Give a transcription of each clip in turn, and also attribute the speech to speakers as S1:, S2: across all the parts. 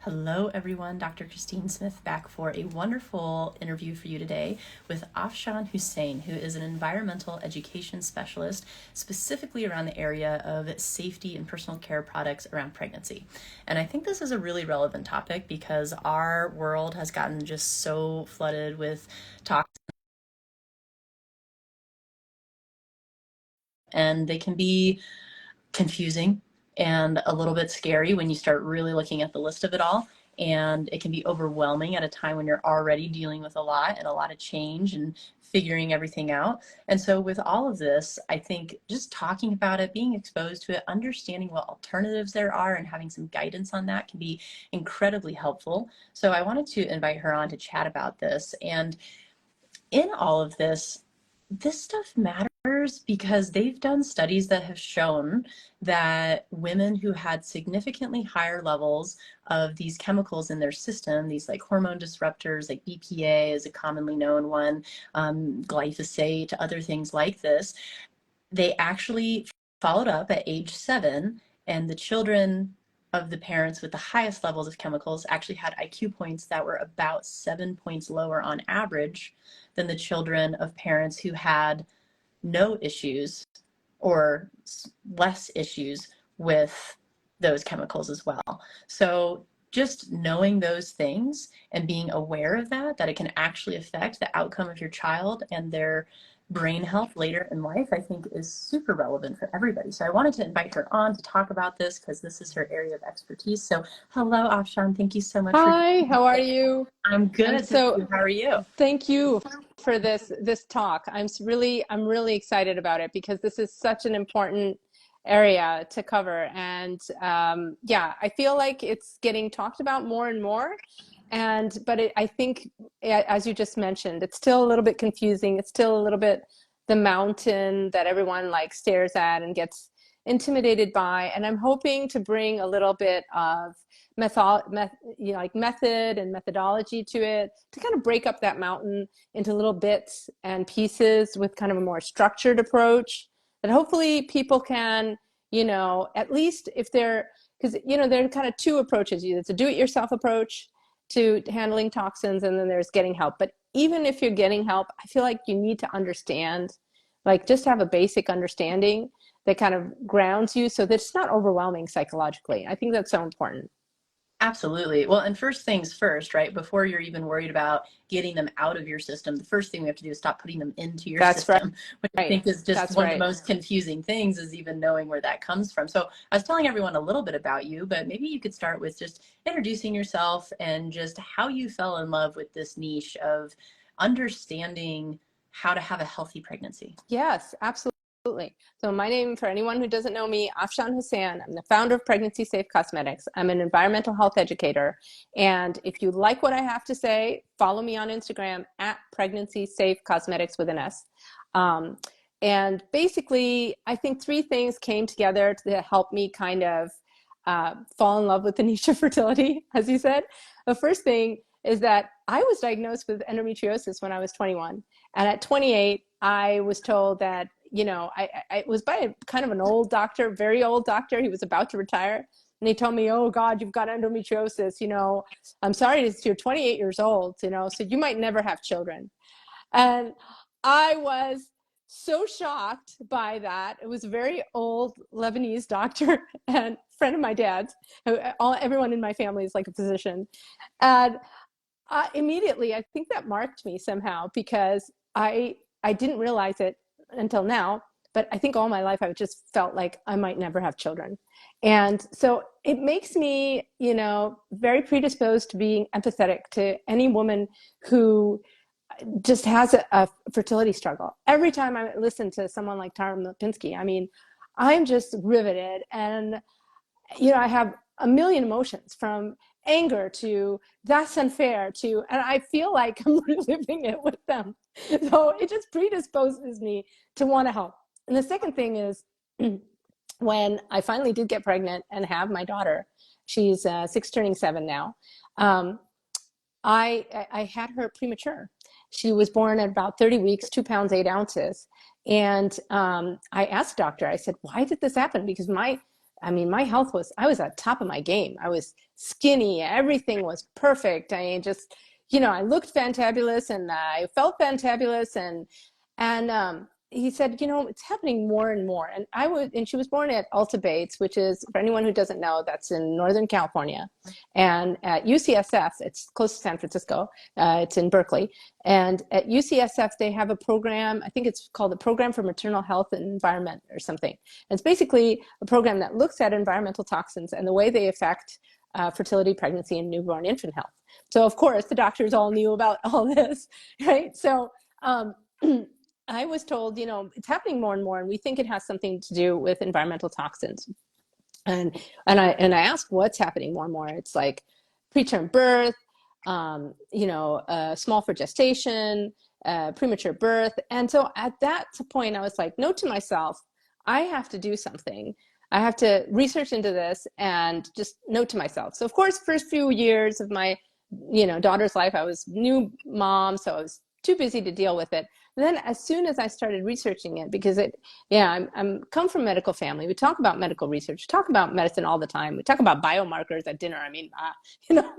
S1: Hello, everyone. Dr. Christine Smith back for a wonderful interview for you today with Afshan Hussain, who is an environmental education specialist specifically around the area of safety and personal care products around pregnancy. And I think this is a really relevant topic because our world has gotten just so flooded with toxins, and they can be confusing and a little bit scary when you start really looking at the list of it all. And it can be overwhelming at a time when you're already dealing with a lot and a lot of change and figuring everything out. And so with all of this, I think just talking about it, being exposed to it, understanding what alternatives there are and having some guidance on that can be incredibly helpful. So I wanted to invite her on to chat about this. And in all of this, this stuff matters because they've done studies that have shown that women who had significantly higher levels of these chemicals in their system, these like hormone disruptors, like BPA is a commonly known one, glyphosate, other things like this, they actually followed up at age 7, and the children of the parents with the highest levels of chemicals actually had IQ points that were about 7 points lower on average than the children of parents who had no issues or less issues with those chemicals as well. So just knowing those things and being aware of that it can actually affect the outcome of your child and their brain health later in life, I think is super relevant for everybody. So I wanted to invite her on to talk about this because this is her area of expertise. So hello, Afshan. Thank you so much for
S2: Hi,
S1: joining me
S2: how are
S1: today.
S2: you?
S1: I'm
S2: I'm
S1: good. Thank
S2: so
S1: you. How are you?
S2: Thank you for this talk. I'm really excited about it because this is such an important area to cover. And yeah, I feel like it's getting talked about more and more. But I think, as you just mentioned, it's still a little bit confusing. It's still a little bit the mountain that everyone like stares at and gets intimidated by. And I'm hoping to bring a little bit of method and methodology to it to kind of break up that mountain into little bits and pieces with kind of a more structured approach that hopefully people can, at least if they're, because, there are kind of two approaches. It's a do-it-yourself approach to handling toxins, and then there's getting help. But even if you're getting help, I feel like you need to understand, like just have a basic understanding that kind of grounds you so that it's not overwhelming psychologically. I think that's so important.
S1: Absolutely. Well, and first things first, right? Before you're even worried about getting them out of your system, the first thing we have to do is stop putting them into your
S2: That's right.
S1: system, which I think is just
S2: That's
S1: one of the
S2: right.
S1: most confusing things is even knowing where that comes from. So I was telling everyone a little bit about you, but maybe you could start with just introducing yourself and just how you fell in love with this niche of understanding how to have a healthy pregnancy.
S2: Yes, absolutely. So my name, for anyone who doesn't know me, Afshan Hussain. I'm the founder of Pregnancy Safe Cosmetics. I'm an environmental health educator. And if you like what I have to say, follow me on Instagram at Pregnancy Safe Cosmetics with an S. And basically, I think three things came together to help me kind of fall in love with the niche of fertility, as you said. The first thing is that I was diagnosed with endometriosis when I was 21. And at 28, I was told that, I was by a kind of an old doctor, very old doctor. He was about to retire. And he told me, oh God, you've got endometriosis. I'm sorry, you're 28 years old, so you might never have children. And I was so shocked by that. It was a very old Lebanese doctor and friend of my dad's. Everyone in my family is like a physician. And immediately, I think that marked me somehow because I didn't realize it until now, but I think all my life I've just felt like I might never have children. And so it makes me, very predisposed to being empathetic to any woman who just has a fertility struggle. Every time I listen to someone like Tara Lipinski, I mean, I'm just riveted. And, I have a million emotions from anger to that's unfair to, and I feel like I'm reliving it with them. So it just predisposes me to want to help. And the second thing is when I finally did get pregnant and have my daughter, she's 6 turning 7 now. I had her premature. She was born at about 30 weeks, 2 pounds, 8 ounces. And I asked the doctor, I said, why did this happen? Because I mean, my health was, I was at top of my game. I was skinny. Everything was perfect. I mean, just, you know, I looked fantabulous and I felt fantabulous. And he said, you know, it's happening more and more. And she was born at Alta Bates, which is, for anyone who doesn't know, that's in Northern California. And at UCSF, it's close to San Francisco, it's in Berkeley. And at UCSF, they have a program, I think it's called the Program for Maternal Health and Environment or something. And it's basically a program that looks at environmental toxins and the way they affect fertility, pregnancy, and newborn infant health. So of course, the doctors all knew about all this, right? So I was told, you know, it's happening more and more, and we think it has something to do with environmental toxins. And I asked what's happening more and more. It's like preterm birth, you know, small for gestation, premature birth. And so at that point, I was like, note to myself, I have to do something. I have to research into this and just note to myself. So of course, first few years of my, you know, daughter's life, I was new mom, so I was too busy to deal with it. And then as soon as I started researching it, because I'm come from a medical family. We talk about medical research, we talk about medicine all the time. We talk about biomarkers at dinner. I mean, you know,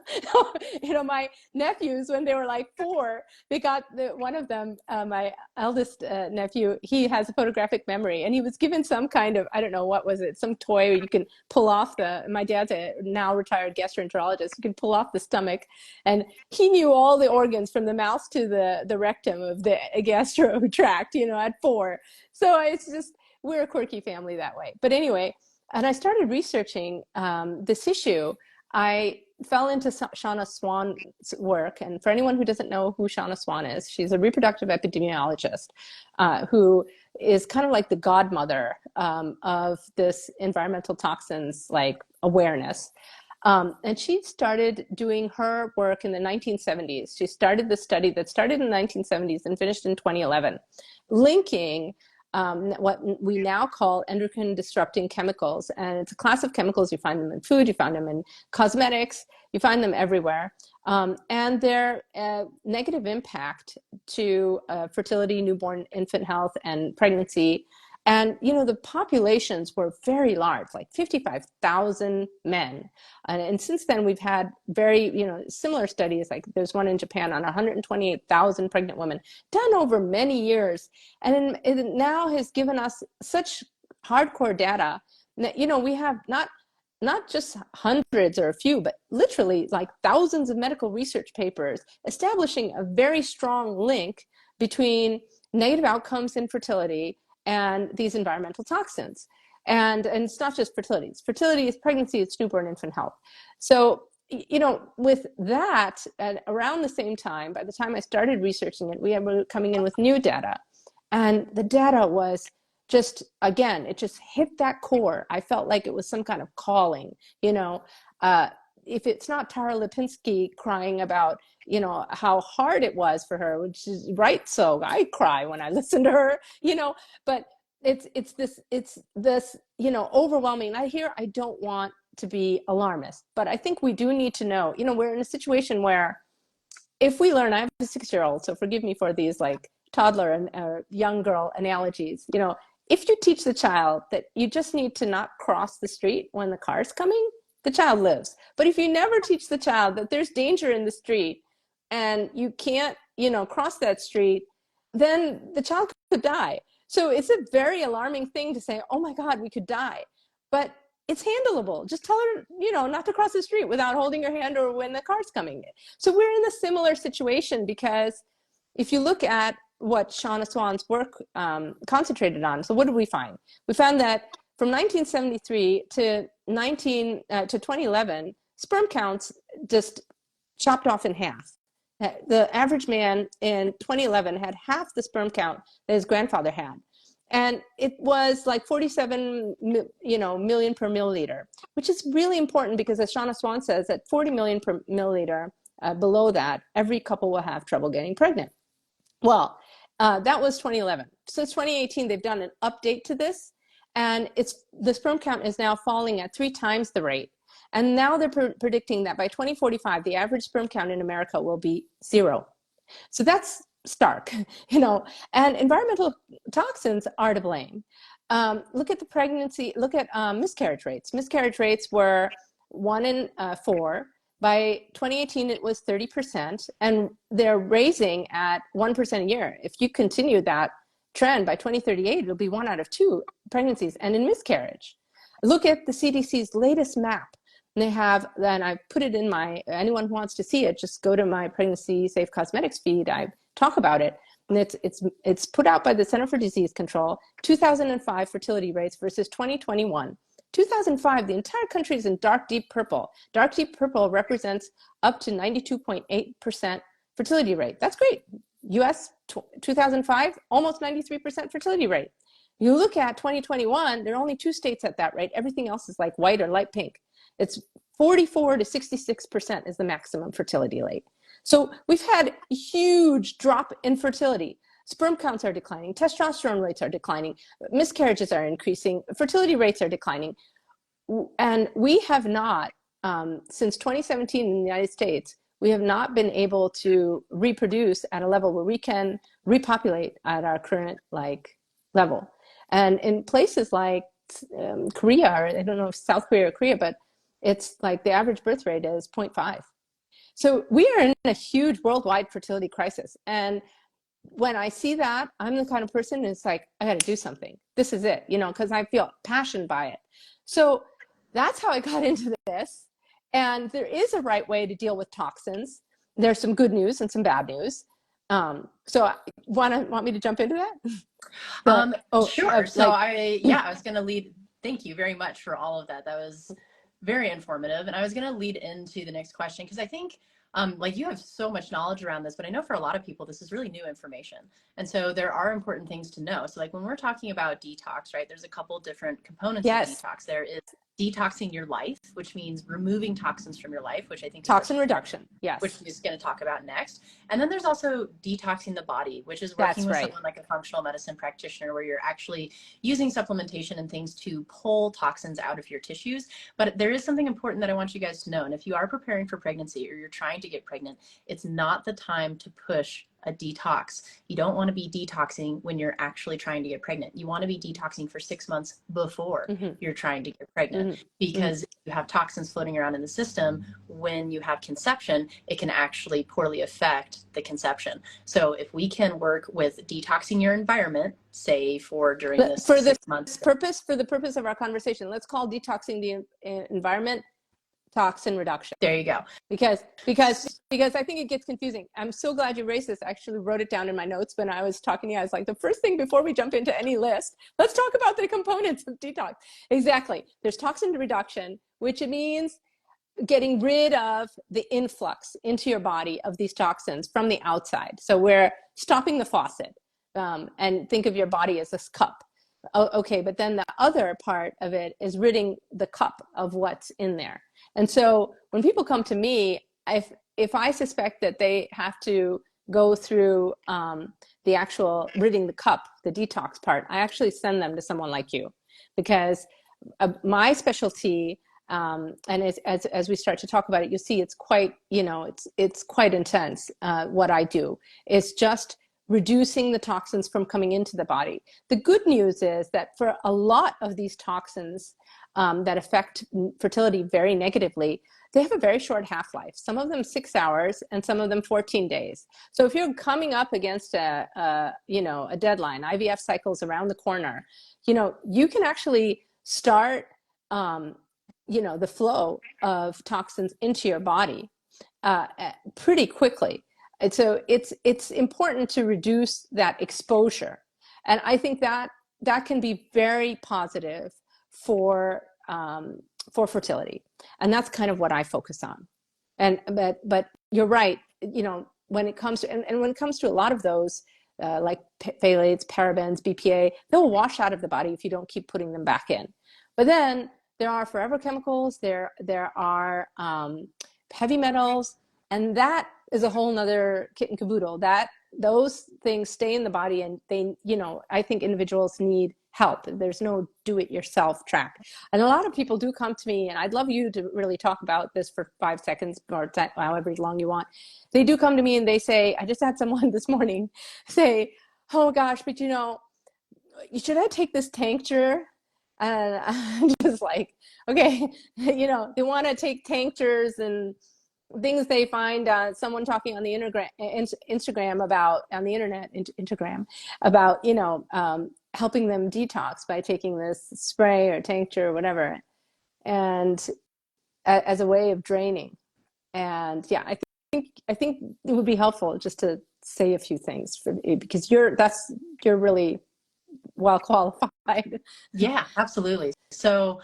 S2: you know, my nephews, when they were like 4, they got one of them, my eldest nephew, he has a photographic memory, and he was given some kind of, I don't know, what was it, some toy where you can pull off my dad's a now retired gastroenterologist, you can pull off the stomach, and he knew all the organs from the mouth to the rectum of the gastro tract, you know, at 4. So it's just, we're a quirky family that way. But anyway, and I started researching this issue. I fell into Shauna Swan's work. And for anyone who doesn't know who Shauna Swan is, she's a reproductive epidemiologist who is kind of like the godmother of this environmental toxins like awareness. And she started doing her work in the 1970s. She started the study that started in the 1970s and finished in 2011, linking what we now call endocrine disrupting chemicals. And it's a class of chemicals. You find them in food, you find them in cosmetics, you find them everywhere. And their negative impact to fertility, newborn infant health, and pregnancy. And, you know, the populations were very large, like 55,000 men. And since then, we've had very, you know, similar studies, like there's one in Japan on 128,000 pregnant women, done over many years. And it now has given us such hardcore data that, you know, we have not just hundreds or a few, but literally like thousands of medical research papers establishing a very strong link between negative outcomes in fertility and these environmental toxins. And it's not just fertility. It's fertility, it's pregnancy, it's newborn infant health. So, you know, with that, at around the same time, by the time I started researching it, we were coming in with new data. And the data was just, again, it just hit that core. I felt like it was some kind of calling, you know. If it's not Tara Lipinski crying about, you know, how hard it was for her, which is right, so I cry when I listen to her, you know, but it's this, you know, overwhelming. I don't want to be alarmist, but I think we do need to know, you know, we're in a situation where if we learn, I have a 6-year-old, so forgive me for these like toddler and young girl analogies, you know, if you teach the child that you just need to not cross the street when the car's coming, the child lives. But if you never teach the child that there's danger in the street and you can't, you know, cross that street, then the child could die. So it's a very alarming thing to say, oh my God, we could die. But it's handleable. Just tell her, you know, not to cross the street without holding her hand or when the car's coming. So we're in a similar situation, because if you look at what Shauna Swan's work concentrated on, so what did we find? We found that from 1973 to 2011, sperm counts just chopped off in half. The average man in 2011 had half the sperm count that his grandfather had. And it was like 47 million per milliliter, which is really important because, as Shauna Swan says, at 40 million per milliliter, below that, every couple will have trouble getting pregnant. Well, that was 2011. Since 2018, they've done an update to this, and the sperm count is now falling at 3 times the rate. And now they're predicting that by 2045, the average sperm count in America will be 0. So that's stark, you know, and environmental toxins are to blame. Look at the pregnancy, look at miscarriage rates. Miscarriage rates were 1 in 4. By 2018, it was 30%, and they're raising at 1% a year. If you continue that trend, by 2038, it'll be 1 out of 2 pregnancies and in miscarriage. Look at the CDC's latest map. And they have, and I put it in my, anyone who wants to see it, just go to my Pregnancy Safe Cosmetics feed. I talk about it. And it's put out by the Center for Disease Control, 2005 fertility rates versus 2021. 2005, the entire country is in dark deep purple. Dark deep purple represents up to 92.8% fertility rate. That's great. US 2005, almost 93% fertility rate. You look at 2021, there are only 2 states at that rate. Everything else is like white or light pink. It's 44 to 66% is the maximum fertility rate. So we've had a huge drop in fertility. Sperm counts are declining, testosterone rates are declining, miscarriages are increasing, fertility rates are declining. And we have not, since 2017 in the United States, we have not been able to reproduce at a level where we can repopulate at our current level. And in places like Korea, or I don't know if South Korea or Korea, but it's like the average birth rate is 0.5. So we are in a huge worldwide fertility crisis. And when I see that, I'm the kind of person who's like, I got to do something. This is it, you know, because I feel passionate by it. So that's how I got into this. And there is a right way to deal with toxins. There's some good news and some bad news. So want me to jump into that?
S1: Sure. So I was going to lead. Thank you very much for all of that. That was very informative. And I was going to lead into the next question because I think like you have so much knowledge around this, but I know for a lot of people, this is really new information. And so there are important things to know. So like when we're talking about detox, right, there's a couple different components of detox. There is detoxing your life, which means removing toxins from your life, which I think
S2: toxin reduction,
S1: which we're just going to talk about next. And then there's also detoxing the body, which is working with someone like a functional medicine practitioner, where you're actually using supplementation and things to pull toxins out of your tissues. But there is something important that I want you guys to know. And if you are preparing for pregnancy or you're trying to get pregnant, it's not the time to push a detox. You don't want to be detoxing when you're actually trying to get pregnant. You want to be detoxing for 6 months before you're trying to get pregnant, because if you have toxins floating around in the system when you have conception, it can actually poorly affect the conception. So if we can work with detoxing your environment, say during this 6 months.
S2: For the purpose of our conversation, let's call detoxing the environment toxin reduction.
S1: There you go.
S2: Because I think it gets confusing. I'm so glad you raised this. I actually wrote it down in my notes when I was talking to you. I was like, the first thing before we jump into any list, let's talk about the components of detox. Exactly. There's toxin reduction, which means getting rid of the influx into your body of these toxins from the outside. So we're stopping the faucet, and think of your body as this cup. Okay, but then the other part of it is ridding the cup of what's in there. And so when people come to me, if I suspect that they have to go through the actual ridding the cup, the detox part, I actually send them to someone like you, because my specialty, and as we start to talk about it, you'll see it's quite, it's quite intense. What I do is just reducing the toxins from coming into the body. The good news is that for a lot of these toxins that affect fertility very negatively, they have a very short half-life. Some of them 6 hours and some of them 14 days. So if you're coming up against a deadline, IVF cycles around the corner, you can actually start, the flow of toxins into your body pretty quickly. And so it's important to reduce that exposure. And I think that can be very positive for fertility. And that's kind of what I focus on. But you're right, when it comes to, and when it comes to a lot of those, like phthalates, parabens, BPA, they'll wash out of the body if you don't keep putting them back in. But then there are forever chemicals, there are heavy metals, and that is a whole nother kit and caboodle. Those things stay in the body, and they, I think individuals need help. There's no do-it-yourself track. And a lot of people do come to me, and I'd love you to really talk about this for 5 seconds or however long you want. They do come to me and they say, I just had someone this morning say, oh gosh, but should I take this tincture? And I'm just like, okay, they want to take tinctures and things they find someone talking on the Instagram about on the internet, Instagram about, helping them detox by taking this spray or tincture or whatever, and as a way of draining. And yeah, I think it would be helpful just to say a few things because you're really well qualified.
S1: Yeah, absolutely. So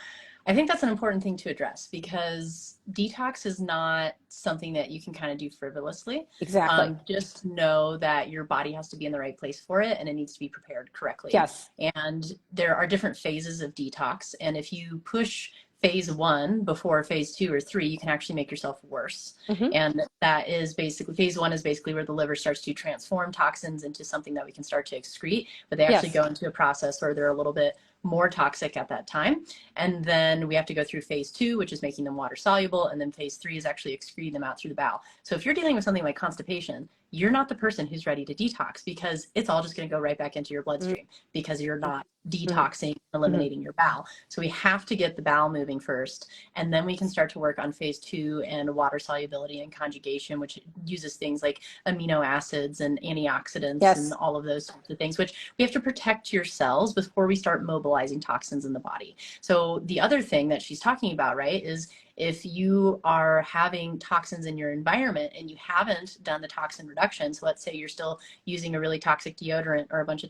S1: I think that's an important thing to address because detox is not something that you can kind of do frivolously.
S2: Exactly.
S1: Just know that your body has to be in the right place for it and it needs to be prepared correctly.
S2: Yes.
S1: And there are different phases of detox. And if you push phase one before phase two or three, you can actually make yourself worse.
S2: Mm-hmm.
S1: And that is basically phase one is basically where the liver starts to transform toxins into something that we can start to excrete, but they actually
S2: Yes.
S1: go into a process where they're a little bit more toxic at that time. And then we have to go through phase two, which is making them water soluble. And then phase three is actually excreting them out through the bowel. So if you're dealing with something like constipation, you're not the person who's ready to detox because it's all just going to go right back into your bloodstream because you're not detoxing,
S2: Mm-hmm.
S1: eliminating your bowel. So we have to get the bowel moving first. And then we can start to work on phase two and water solubility and conjugation, which uses things like amino acids and antioxidants and
S2: Yes.
S1: all of those sorts of things, which we have to protect your cells before we start mobilizing toxins in the body. So the other thing that she's talking about, right, is if you are having toxins in your environment and you haven't done the toxin reduction, so let's say you're still using a really toxic deodorant or a bunch of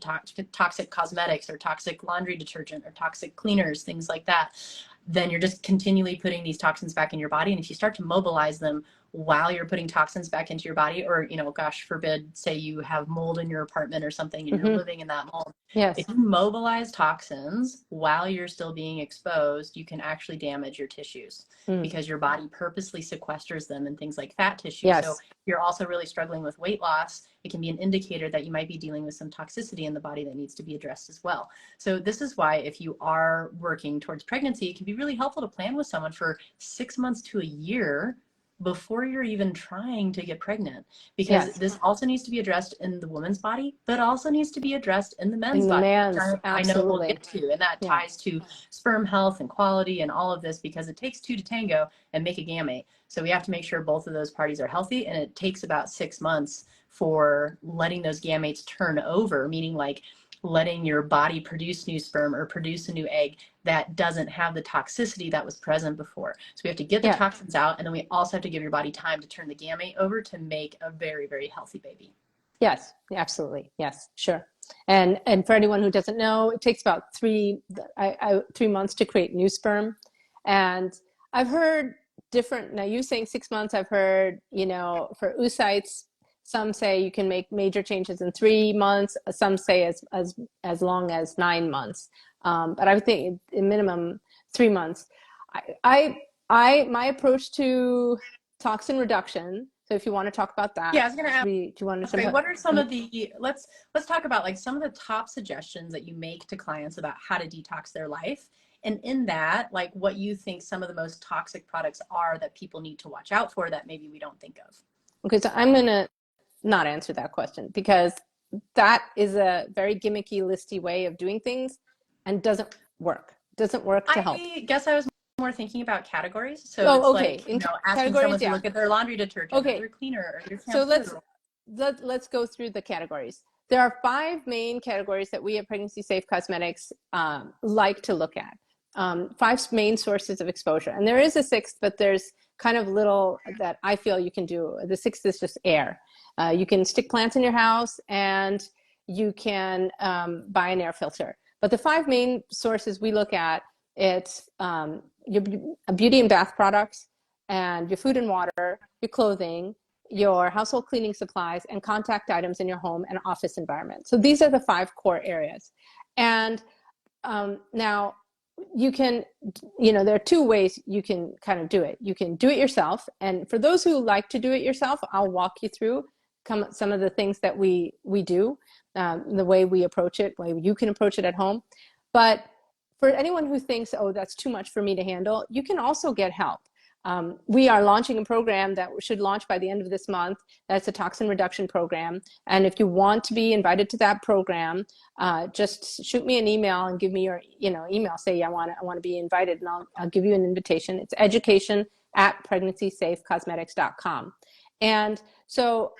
S1: toxic cosmetics or toxic laundry detergent or toxic cleaners, things like that, then you're just continually putting these toxins back in your body. And if you start to mobilize them while you're putting toxins back into your body, or, gosh forbid, say you have mold in your apartment or something and you're
S2: Mm-hmm.
S1: living in that mold,
S2: Yes.
S1: if you mobilize toxins while you're still being exposed, you can actually damage your tissues
S2: Mm.
S1: because your body purposely sequesters them in things like fat tissue. So
S2: Yes.
S1: if you're also really struggling with weight loss, it can be an indicator that you might be dealing with some toxicity in the body that needs to be addressed as well. So this is why if you are working towards pregnancy, it can be really helpful to plan with someone for 6 months to a year before you're even trying to get pregnant, because
S2: Yes.
S1: this also needs to be addressed in the woman's body, but also needs to be addressed in the men's
S2: In the
S1: body, which
S2: man's,
S1: I know we'll
S2: absolutely.
S1: get to. And that
S2: Yeah.
S1: ties to sperm health and quality and all of this, because it takes two to tango and make a gamete. So we have to make sure both of those parties are healthy. And it takes about 6 months for letting those gametes turn over, meaning like letting your body produce new sperm or produce a new egg that doesn't have the toxicity that was present before. So we have to get the
S2: Yeah.
S1: toxins out, and then we also have to give your body time to turn the gamete over to make a very, very healthy baby.
S2: Yes, absolutely. Yes, sure. And for anyone who doesn't know, it takes about 3 months to create new sperm. And I've heard different, now you saying 6 months, I've heard, for oocytes, some say you can make major changes in 3 months, some say as long as 9 months. But I would think in minimum 3 months. My approach to toxin reduction. So if you want to talk about that,
S1: Yeah, I was going to ask,
S2: do you want to jump
S1: okay,
S2: up?
S1: what are some of the, let's talk about like some of the top suggestions that you make to clients about how to detox their life. And in that, like what you think some of the most toxic products are that people need to watch out for that maybe we don't think of.
S2: Okay, so I'm going to not answer that question because that is a very gimmicky, listy way of doing things and doesn't work to help.
S1: I guess I was more thinking about categories. So
S2: Oh,
S1: it's
S2: okay.
S1: like,
S2: In
S1: asking
S2: categories,
S1: someone to
S2: yeah.
S1: look at their laundry detergent or
S2: Okay.
S1: their cleaner or their
S2: So
S1: shampoo.
S2: let's go through the categories. There are 5 main categories that we at Pregnancy Safe Cosmetics like to look at. 5 main sources of exposure, and there is a 6th, but there's kind of little that I feel you can do. The 6th is just air. You can stick plants in your house, and you can buy an air filter. But the 5 main sources we look at, it's your beauty and bath products, and your food and water, your clothing, your household cleaning supplies, and contact items in your home and office environment. So these are the 5 core areas. And now you can, there are 2 ways you can kind of do it. You can do it yourself. And for those who like to do it yourself, I'll walk you through some of the things that we do, the way we approach it, way you can approach it at home. But for anyone who thinks, oh, that's too much for me to handle, you can also get help. We are launching a program that should launch by the end of this month. That's a toxin reduction program. And if you want to be invited to that program, just shoot me an email and give me your email. Say, I want to be invited, and I'll give you an invitation. It's education@PregnancySafeCosmetics.com. And so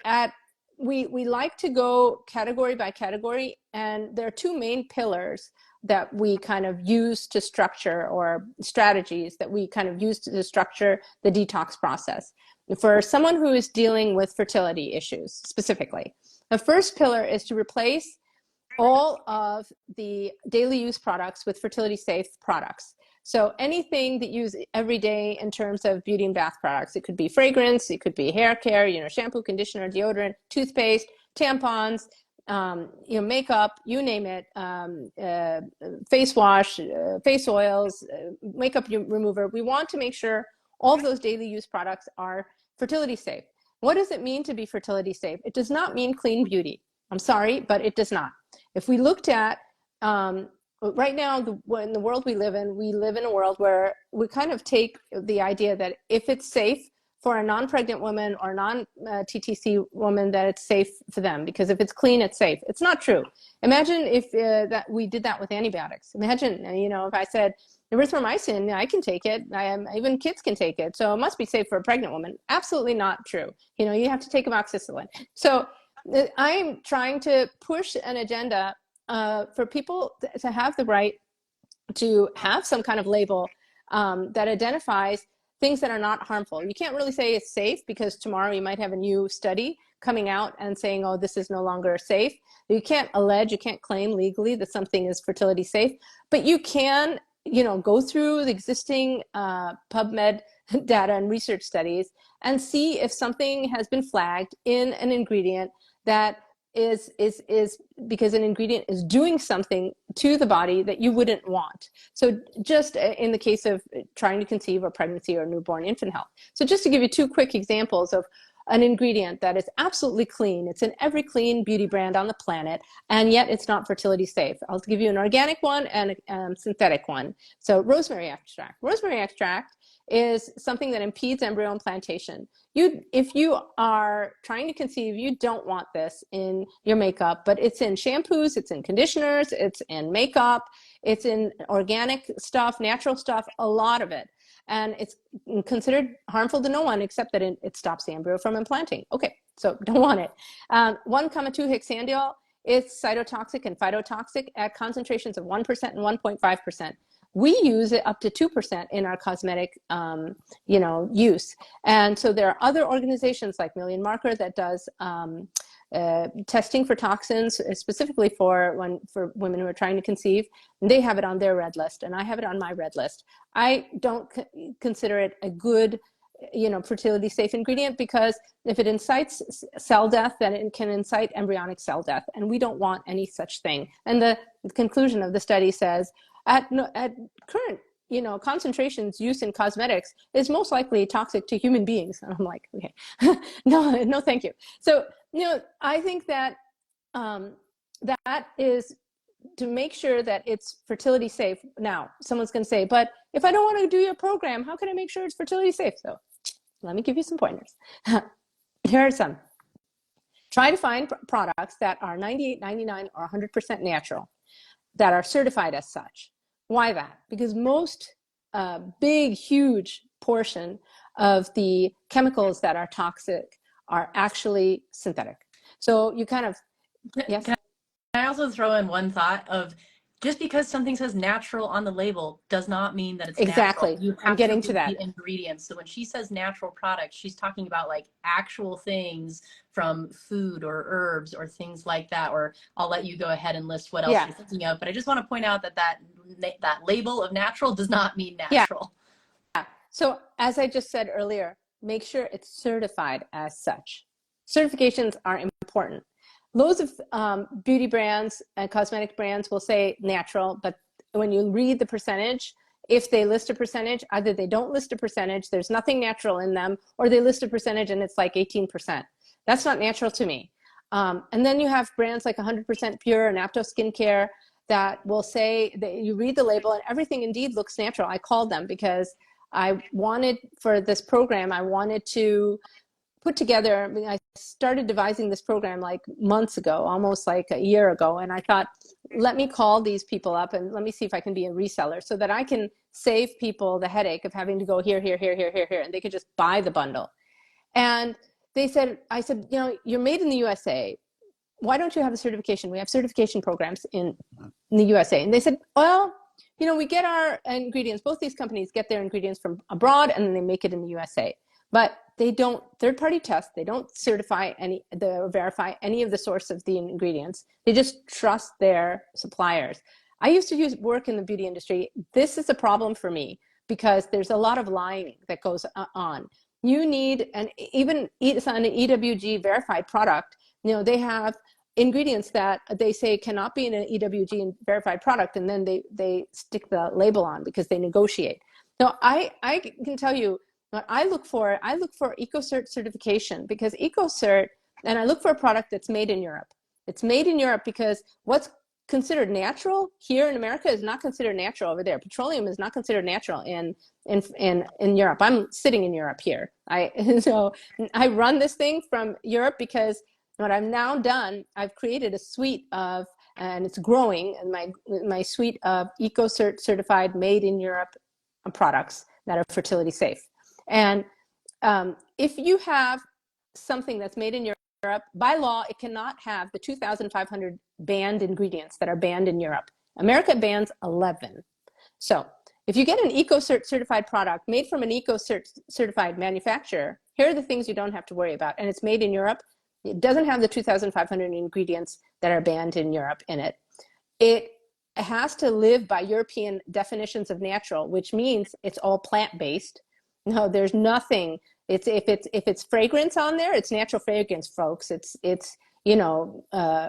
S2: we like to go category by category, and there are two main pillars that we kind of use to structure, or strategies that we kind of use to structure the detox process. For someone who is dealing with fertility issues specifically, the first pillar is to replace all of the daily use products with fertility safe products. So anything that you use every day in terms of beauty and bath products, it could be fragrance, it could be hair care, shampoo, conditioner, deodorant, toothpaste, tampons, makeup, you name it, face wash, face oils, makeup remover. We want to make sure all of those daily use products are fertility safe. What does it mean to be fertility safe? It does not mean clean beauty. I'm sorry, but it does not. If we looked at, right now, in the world we live in a world where we kind of take the idea that if it's safe for a non-pregnant woman or non-TTC woman, that it's safe for them, because if it's clean, it's safe. It's not true. Imagine if that we did that with antibiotics. Imagine, if I said, erythromycin, I can take it. Even kids can take it. So it must be safe for a pregnant woman. Absolutely not true. You have to take amoxicillin. So I'm trying to push an agenda for people to have the right to have some kind of label that identifies things that are not harmful. You can't really say it's safe, because tomorrow you might have a new study coming out and saying, oh, this is no longer safe. You can't claim legally that something is fertility safe, but you can, go through the existing PubMed data and research studies and see if something has been flagged in an ingredient that is because an ingredient is doing something to the body that you wouldn't want. So just in the case of trying to conceive or pregnancy or newborn infant health. So just to give you two quick examples of an ingredient that is absolutely clean. It's in every clean beauty brand on the planet, and yet it's not fertility safe. I'll give you an organic one and a synthetic one. So rosemary extract. Rosemary extract is something that impedes embryo implantation. If you are trying to conceive, you don't want this in your makeup, but it's in shampoos, it's in conditioners, it's in makeup, it's in organic stuff, natural stuff, a lot of it. And it's considered harmful to no one except that it stops the embryo from implanting. Okay, so don't want it. 1,2-hexandiol, it's cytotoxic and phytotoxic at concentrations of 1% and 1.5%. We use it up to 2% in our cosmetic, use. And so there are other organizations like Million Marker that does testing for toxins, specifically for women who are trying to conceive. And they have it on their red list, and I have it on my red list. I don't consider it a good, fertility safe ingredient, because if it incites cell death, then it can incite embryonic cell death, and we don't want any such thing. And the conclusion of the study says, at current concentrations used in cosmetics is most likely toxic to human beings. And I'm like, okay, no, thank you. So, I think that that is to make sure that it's fertility safe. Now, someone's going to say, but if I don't want to do your program, how can I make sure it's fertility safe? So let me give you some pointers. Here are some. Try to find products that are 98, 99, or 100% natural, that are certified as such. Why that? Because most big, huge portion of the chemicals that are toxic are actually synthetic. So you kind of, yes?
S1: Can I also throw in one thought of, just because something says natural on the label does not mean that it's
S2: Exactly.
S1: natural. You
S2: I'm
S1: have
S2: getting
S1: to
S2: to
S1: read
S2: that.
S1: the ingredients. So when she says natural products, she's talking about like actual things from food or herbs or things like that. Or I'll let you go ahead and list what else
S2: Yeah.
S1: you're thinking of. But I just want to point out that label of natural does not mean
S2: Yeah.
S1: natural.
S2: So as I just said earlier, make sure it's certified as such. Certifications are important. Loads of beauty brands and cosmetic brands will say natural, but when you read the percentage, if they list a percentage, either they don't list a percentage, there's nothing natural in them, or they list a percentage and it's like 18%. That's not natural to me. And then you have brands like 100% Pure and Apto Skincare that will say that you read the label and everything indeed looks natural. I called them because I wanted, for this program, I wanted to put together, I mean, I started devising this program like months ago, almost like a year ago. And I thought, let me call these people up and let me see if I can be a reseller so that I can save people the headache of having to go here, here, here, here, here, here, and they could just buy the bundle. And they said, I said, you know, you're made in the USA. Why don't you have a certification? We have certification programs in the USA. And they said, well, you know, we get our ingredients, both these companies get their ingredients from abroad and then they make it in the USA. But they don't third-party test, they don't certify any, verify any of the source of the ingredients. They just trust their suppliers. I used to work in the beauty industry. This is a problem for me because there's a lot of lying that goes on. You need, and even on an EWG verified product, you know, they have ingredients that they say cannot be in an EWG verified product, and then they stick the label on because they negotiate. Now, I can tell you what I look for EcoCert certification, because EcoCert, and I look for a product that's made in Europe. It's made in Europe because what's considered natural here in America is not considered natural over there. Petroleum is not considered natural in Europe. I'm sitting in Europe here. So I run this thing from Europe because what I've now done, I've created a suite of, and it's growing, and my suite of EcoCert certified made in Europe products that are fertility safe. And if you have something that's made in Europe, by law, it cannot have the 2,500 banned ingredients that are banned in Europe. America bans 11. So if you get an EcoCert certified product made from an EcoCert certified manufacturer, here are the things you don't have to worry about. And it's made in Europe. It doesn't have the 2,500 ingredients that are banned in Europe in it. It has to live by European definitions of natural, which means it's all plant-based. No, there's nothing. If it's fragrance on there, it's natural fragrance, folks. It's you know,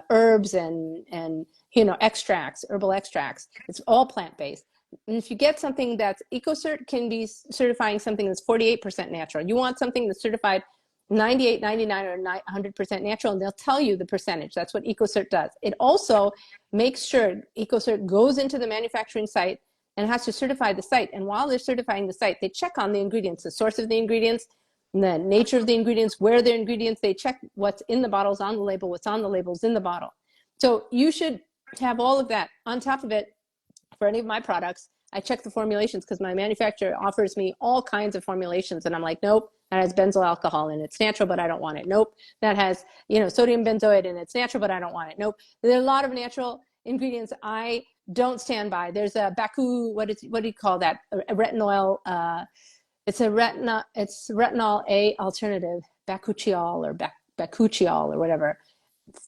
S2: herbs and you know, extracts, herbal extracts. It's all plant-based. And if you get something that's EcoCert, can be certifying something that's 48% natural. You want something that's certified 98, 99, or 100% natural, and they'll tell you the percentage. That's what EcoCert does. It also makes sure EcoCert goes into the manufacturing site and has to certify the site. And while they're certifying the site, they check on the ingredients, the source of the ingredients, the nature of the ingredients, where the ingredients, they check what's in the bottles on the label, what's on the labels in the bottle. So you should have all of that. On top of it, for any of my products, I check the formulations because my manufacturer offers me all kinds of formulations, and I'm like, nope, that has benzyl alcohol in it. It's natural, but I don't want it. Nope, that has, you know, sodium benzoate in it. It's natural, but I don't want it. Nope, there are a lot of natural ingredients I don't stand by. There's a Baku, what do you call that? A retinol. It's retinol A alternative, bakuchiol or bakuchiol or whatever.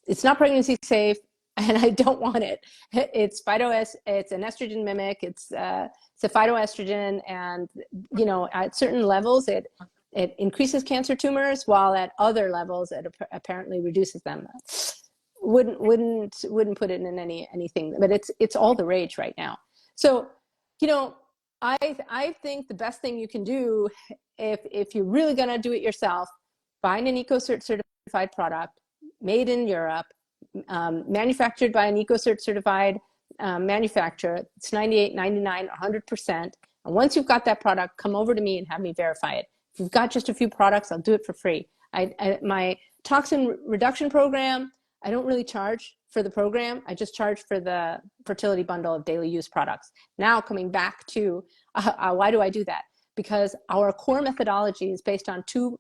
S2: It's not pregnancy safe, and I don't want it. It's it's an estrogen mimic. It's a phytoestrogen, and you know, at certain levels it increases cancer tumors, while at other levels it apparently reduces them. Wouldn't put it in anything, but it's all the rage right now. So, you know, I think the best thing you can do, if you're really gonna do it yourself, find an EcoCert certified product made in Europe, manufactured by an EcoCert certified manufacturer. It's 98, 99, 100%. And once you've got that product, come over to me and have me verify it. If you've got just a few products, I'll do it for free. My toxin reduction program, I don't really charge for the program. I just charge for the fertility bundle of daily use products. Now coming back to why do I do that? Because our core methodology is based on two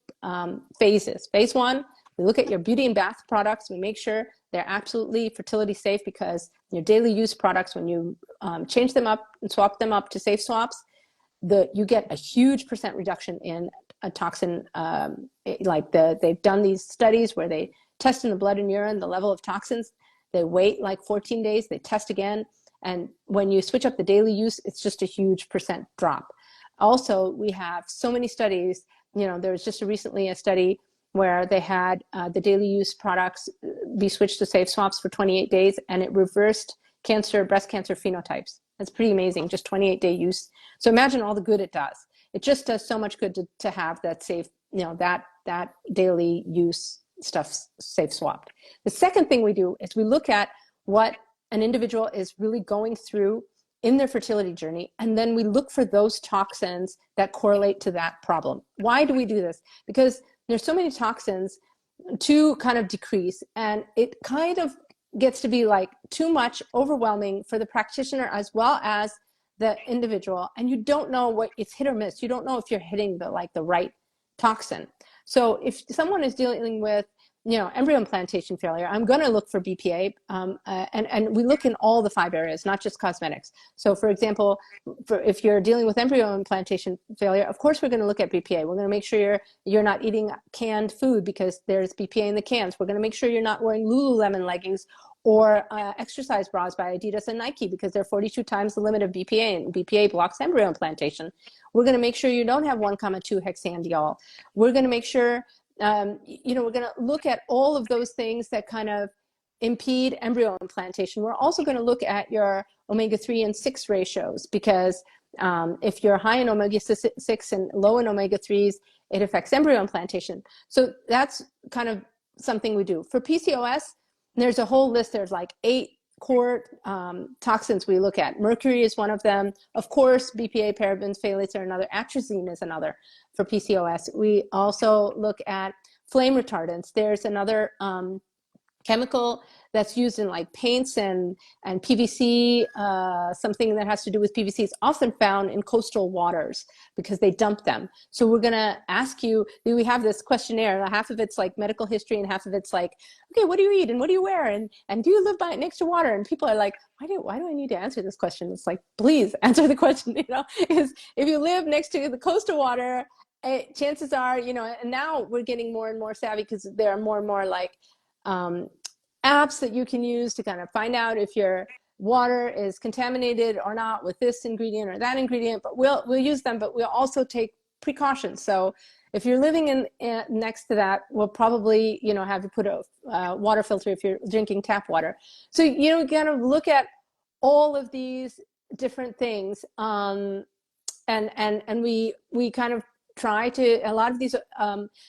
S2: phases. Phase one, we look at your beauty and bath products. We make sure they're absolutely fertility safe, because your daily use products, when you change them up and swap them up to safe swaps, you get a huge % reduction in a toxin. They've done these studies where they test in the blood and urine the level of toxins. They wait like 14 days, they test again, and when you switch up the daily use, it's just a huge % drop. Also, we have so many studies. You know, there was just recently a study where they had the daily use products be switched to safe swaps for 28 days, and it reversed breast cancer phenotypes. That's pretty amazing, just 28-day use. So imagine all the good it does. It just does so much good to have that safe, you know, that daily use stuff safe swapped. The second thing we do is we look at what an individual is really going through in their fertility journey, and then we look for those toxins that correlate to that problem. Why do we do this? Because there's so many toxins to kind of decrease, and it kind of gets to be like too much, overwhelming for the practitioner as well as the individual, and you don't know what, it's hit or miss. You don't know if you're hitting the right toxin. So if someone is dealing with, you know, embryo implantation failure, I'm going to look for BPA, and we look in all the 5 areas, not just cosmetics. So for example, if you're dealing with embryo implantation failure, of course we're going to look at BPA. We're going to make sure you're not eating canned food because there's BPA in the cans. We're going to make sure you're not wearing Lululemon leggings or exercise bras by Adidas and Nike because they're 42 times the limit of BPA, and BPA blocks embryo implantation. We're going to make sure you don't have 1,2 hexandiol. We're going to make sure you know, we're going to look at all of those things that kind of impede embryo implantation. We're also going to look at your omega-3 and 6 ratios because if you're high in omega-6 and low in omega-3s, it affects embryo implantation. So that's kind of something we do. For PCOS, there's a whole list. There's like 8 core toxins we look at. Mercury is one of them. Of course, BPA, parabens, phthalates are another. Atrazine is another for PCOS. We also look at flame retardants. There's another chemical that's used in like paints and PVC, something that has to do with PVC is often found in coastal waters because they dump them. So we're gonna ask you, we have this questionnaire, half of it's like medical history and half of it's like, okay, what do you eat and what do you wear and do you live next to water? And people are like, why do I need to answer this question? It's like, please answer the question, you know, is if you live next to the coastal water, chances are, you know, and now we're getting more and more savvy because there are more and more like apps that you can use to kind of find out if your water is contaminated or not with this ingredient or that ingredient, but we'll use them, but we'll also take precautions. So if you're living in next to that, we'll probably, you know, have to put a water filter if you're drinking tap water. So, you know, kind of look at all of these different things, and we kind of try to, a lot of these,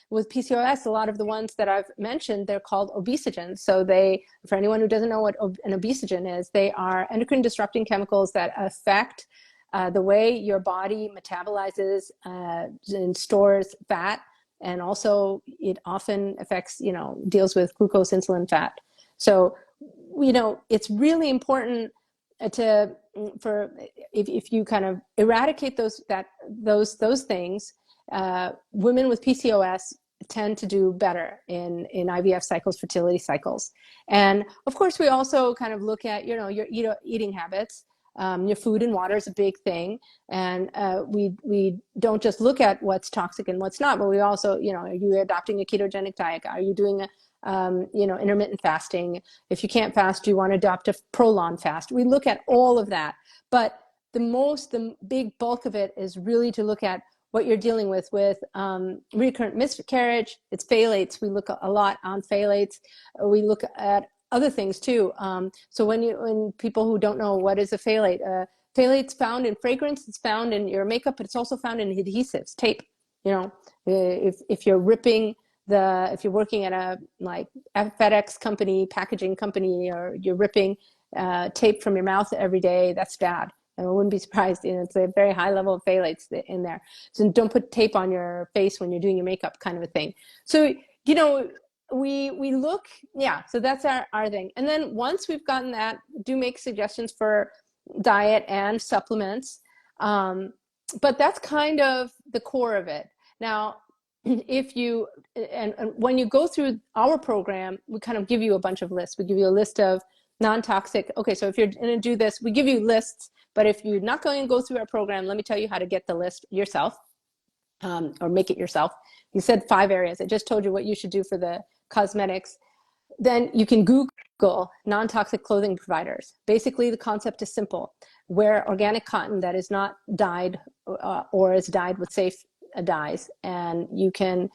S2: with PCOS, a lot of the ones that I've mentioned, they're called obesogens. So they, for anyone who doesn't know what an obesogen is, they are endocrine disrupting chemicals that affect the way your body metabolizes and stores fat. And also it often affects, you know, deals with glucose, insulin, fat. So, you know, it's really important if you kind of eradicate those things, women with PCOS tend to do better in IVF cycles, fertility cycles. And of course, we also kind of look at, you know, your eating habits. Your food and water is a big thing. And we don't just look at what's toxic and what's not, but we also, you know, are you adopting a ketogenic diet? Are you doing you know, intermittent fasting? If you can't fast, do you want to adopt a prolonged fast? We look at all of that. But the big bulk of it is really to look at what you're dealing with recurrent miscarriage. It's phthalates. We look a lot on phthalates. We look at other things too. So when people who don't know what is a phthalate, phthalate's found in fragrance, it's found in your makeup, but it's also found in adhesives, tape. You know, if you're ripping if you're working at a like FedEx company, packaging company, or you're ripping tape from your mouth every day, that's bad. And I wouldn't be surprised, you know, it's a very high level of phthalates in there. So don't put tape on your face when you're doing your makeup, kind of a thing. So, you know, we look, yeah, so that's our thing. And then once we've gotten that, do make suggestions for diet and supplements. But that's kind of the core of it. Now, if you, and when you go through our program, we kind of give you a bunch of lists. We give you a list of non-toxic. Okay, so if you're going to do this, we give you lists. But if you're not going to go through our program, let me tell you how to get the list yourself, or make it yourself. You said 5 areas. I just told you what you should do for the cosmetics. Then you can Google non-toxic clothing providers. Basically, the concept is simple. Wear organic cotton that is not dyed or is dyed with safe dyes. And you can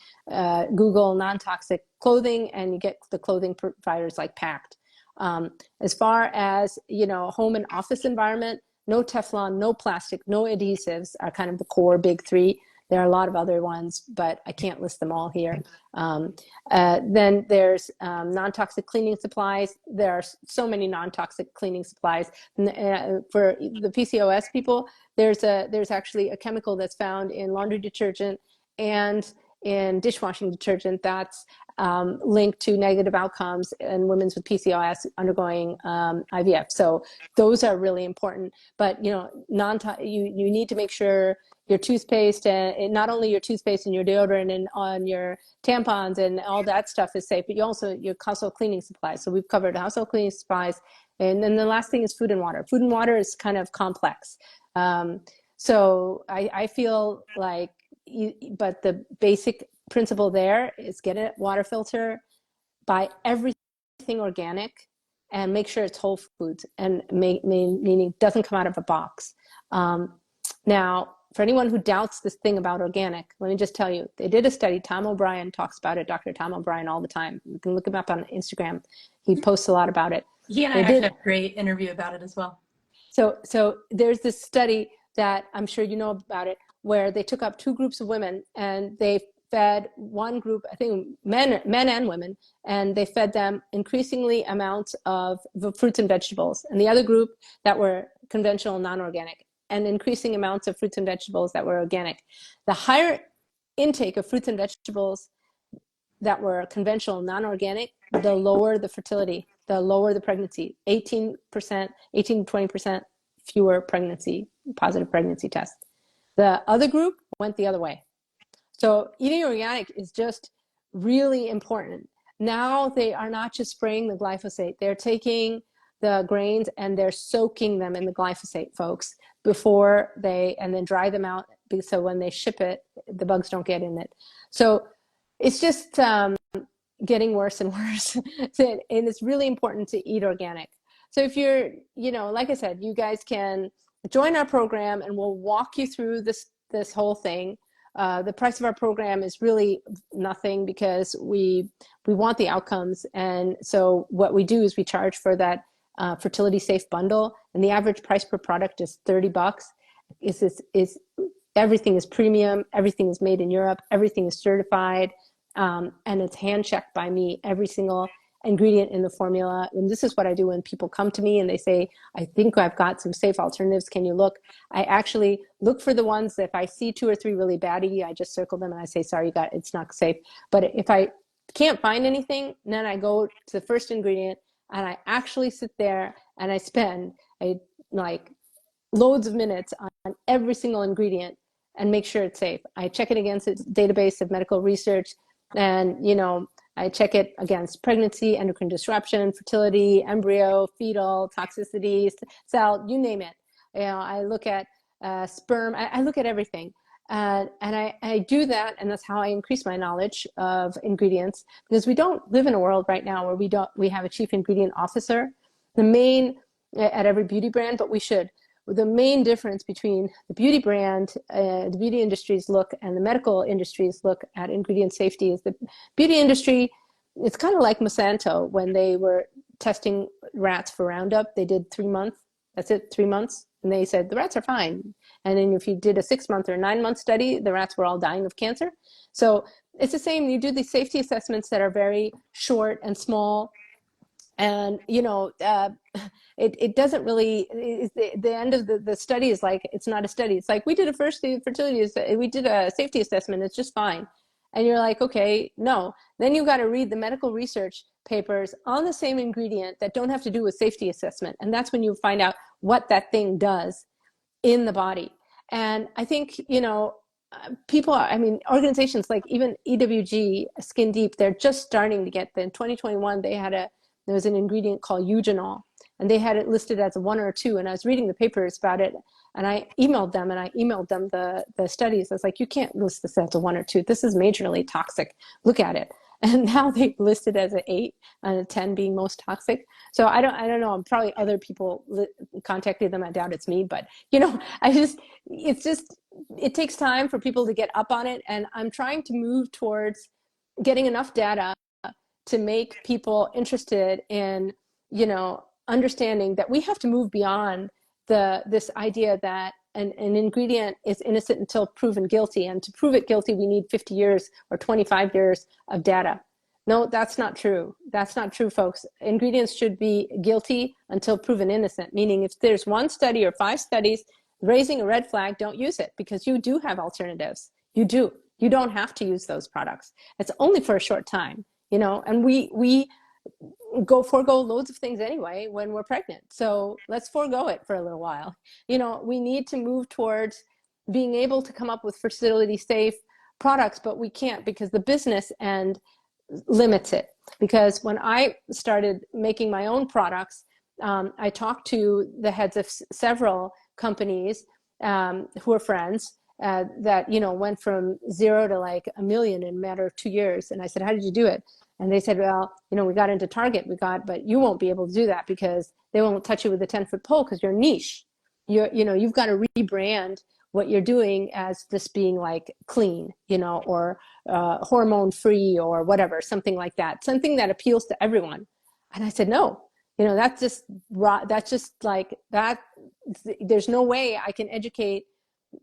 S2: Google non-toxic clothing and you get the clothing providers like Pact. As far as, you know, home and office environment, no Teflon, no plastic, no adhesives are kind of the core big 3. There are a lot of other ones, but I can't list them all here. Then there's non-toxic cleaning supplies. There are so many non-toxic cleaning supplies. For the PCOS people, there's actually a chemical that's found in laundry detergent and in dishwashing detergent that's linked to negative outcomes in women with PCOS undergoing IVF. So those are really important. But you need to make sure your toothpaste and not only your toothpaste and your deodorant and on your tampons and all that stuff is safe, but your household cleaning supplies. So we've covered household cleaning supplies. And then the last thing is food and water. Food and water is kind of complex. So I feel like, but the basic principle there is get a water filter, buy everything organic, and make sure it's whole foods, and meaning doesn't come out of a box. Now, for anyone who doubts this thing about organic, let me just tell you, they did a study. Tom O'Brien talks about it, Dr. Tom O'Brien, all the time. You can look him up on Instagram. He posts a lot about it.
S1: He and I actually had a great interview about it as well.
S2: So there's this study that I'm sure you know about it, where they took up two groups of women and they fed one group, I think men and women, and they fed them increasingly amounts of fruits and vegetables, and the other group that were conventional non-organic, and increasing amounts of fruits and vegetables that were organic. The higher intake of fruits and vegetables that were conventional non-organic, the lower the fertility, the lower the pregnancy. 18% to 20% fewer positive pregnancy tests. The other group went the other way. So eating organic is just really important. Now they are not just spraying the glyphosate, they're taking the grains and they're soaking them in the glyphosate, folks, and then dry them out, so when they ship it, the bugs don't get in it. So it's just getting worse and worse. And it's really important to eat organic. So if you're, like I said, you guys can join our program and we'll walk you through this whole thing. The price of our program is really nothing because we want the outcomes. And so what we do is we charge for that fertility safe bundle, and the average price per product is $30. Everything is premium, everything is made in Europe, everything is certified, and it's hand checked by me, every single ingredient in the formula. And this is what I do when people come to me and they say, I think I've got some safe alternatives, can you look? I actually look for the ones that if I see 2 or 3 really baddie, I just circle them and I say, sorry, it's not safe. But if I can't find anything, then I go to the first ingredient and I actually sit there and I spend like loads of minutes on every single ingredient and make sure it's safe. I check it against a database of medical research, and I check it against pregnancy, endocrine disruption, fertility, embryo, fetal, toxicity, cell, you name it. I look at sperm, I look at everything. And I do that, and that's how I increase my knowledge of ingredients, because we don't live in a world right now where we have a chief ingredient officer, at every beauty brand, but we should. The main difference between the beauty brand, the beauty industry's look, and the medical industry's look at ingredient safety is the beauty industry. It's kind of like Monsanto when they were testing rats for Roundup. They did 3 months. That's it, 3 months. And they said the rats are fine. And then if you did a 6-month or 9-month study, the rats were all dying of cancer. So it's the same. You do these safety assessments that are very short and small. And it doesn't really, the end of the study is like, it's not a study. It's like, we did we did a safety assessment, it's just fine. And you're like, okay, no. Then you got to read the medical research papers on the same ingredient that don't have to do with safety assessment. And that's when you find out what that thing does in the body. And I think, organizations like even EWG, Skin Deep, they're just starting to get in 2021, there was an ingredient called eugenol, and they had it listed as a 1 or a 2. And I was reading the papers about it, and I emailed them the studies. I was like, you can't list this as a 1 or 2. This is majorly toxic. Look at it. And now they listed as an 8 and a 10 being most toxic. So I don't know. Probably other people contacted them. I doubt it's me, but it takes time for people to get up on it. And I'm trying to move towards getting enough data to make people interested in, understanding that we have to move beyond this idea that an ingredient is innocent until proven guilty. And to prove it guilty, we need 50 years or 25 years of data. No, that's not true. That's not true, folks. Ingredients should be guilty until proven innocent, meaning if there's 1 study or 5 studies raising a red flag, don't use it, because you do have alternatives. You do. You don't have to use those products. It's only for a short time, you know, and we forego loads of things anyway when we're pregnant. So let's forego it for a little while. You know, we need to move towards being able to come up with fertility safe products, but we can't because the business end limits it. Because when I started making my own products, I talked to the heads of several companies who are friends that, you know, went from 0 to like 1 million in a matter of 2 years. And I said, how did you do it? And they said, well, you know, we got into Target, but you won't be able to do that because they won't touch you with a 10-foot pole because you're niche. You know, you've got to rebrand what you're doing as this being like clean, you know, or hormone free or whatever, something like that, something that appeals to everyone. And I said, no, you know, that's just like that. There's no way I can educate,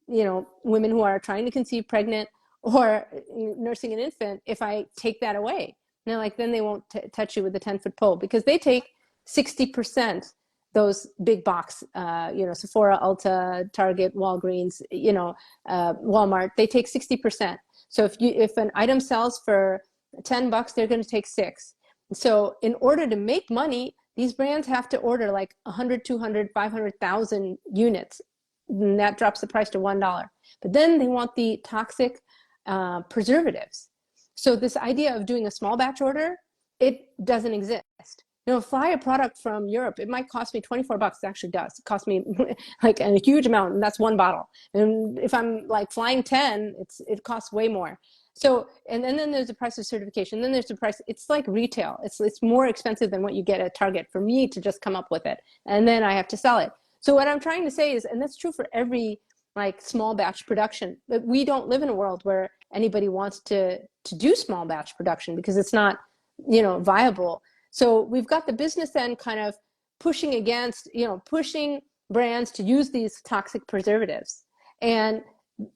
S2: you know, women who are trying to conceive, pregnant, or nursing an infant if I take that away. And they're like, then they won't touch you with a 10-foot pole because they take 60%, those big box, you know, Sephora, Ulta, Target, Walgreens, you know, Walmart, they take 60%. So if an item sells for $10, they're going to take 6. So in order to make money, these brands have to order like 100, 200, 500,000 units. And that drops the price to $1. But then they want the toxic preservatives. So this idea of doing a small batch order, it doesn't exist. You know, fly a product from Europe, it might cost me $24. It actually does. It costs me like a huge amount, and that's 1 bottle. And if I'm like flying 10, it costs way more. So, and then there's the price of certification. Then there's the price. It's like retail. It's more expensive than what you get at Target for me to just come up with it, and then I have to sell it. So what I'm trying to say is, and that's true for every like small batch production, but we don't live in a world where anybody wants to do small batch production because it's not, you know, viable. So we've got the business end kind of pushing against, you know, pushing brands to use these toxic preservatives. And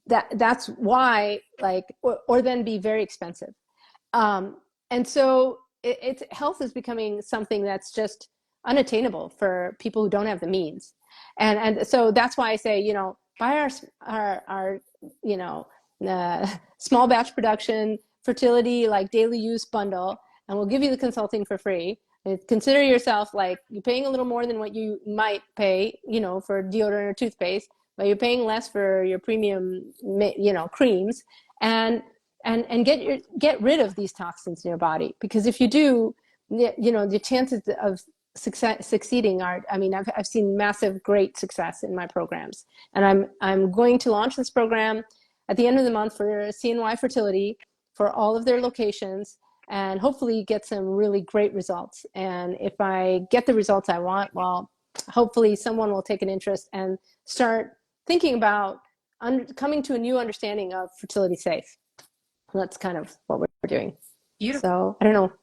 S2: that's why, like, or then be very expensive. And so health is becoming something that's just unattainable for people who don't have the means. And so that's why I say, you know, buy our you know, small batch production fertility, like daily use bundle, and we'll give you the consulting for free. And consider yourself like you're paying a little more than what you might pay, you know, for deodorant or toothpaste, but you're paying less for your premium, you know, creams, and get rid of these toxins in your body. Because if you do, you know, the chances of succeeding are, I mean, I've seen massive, great success in my programs, and I'm going to launch this program at the end of the month for CNY Fertility for all of their locations, and hopefully get some really great results. And if I get the results I want, well, hopefully someone will take an interest and start thinking about coming to a new understanding of fertility safe. And that's kind of what we're doing.
S1: Beautiful.
S2: So I don't know.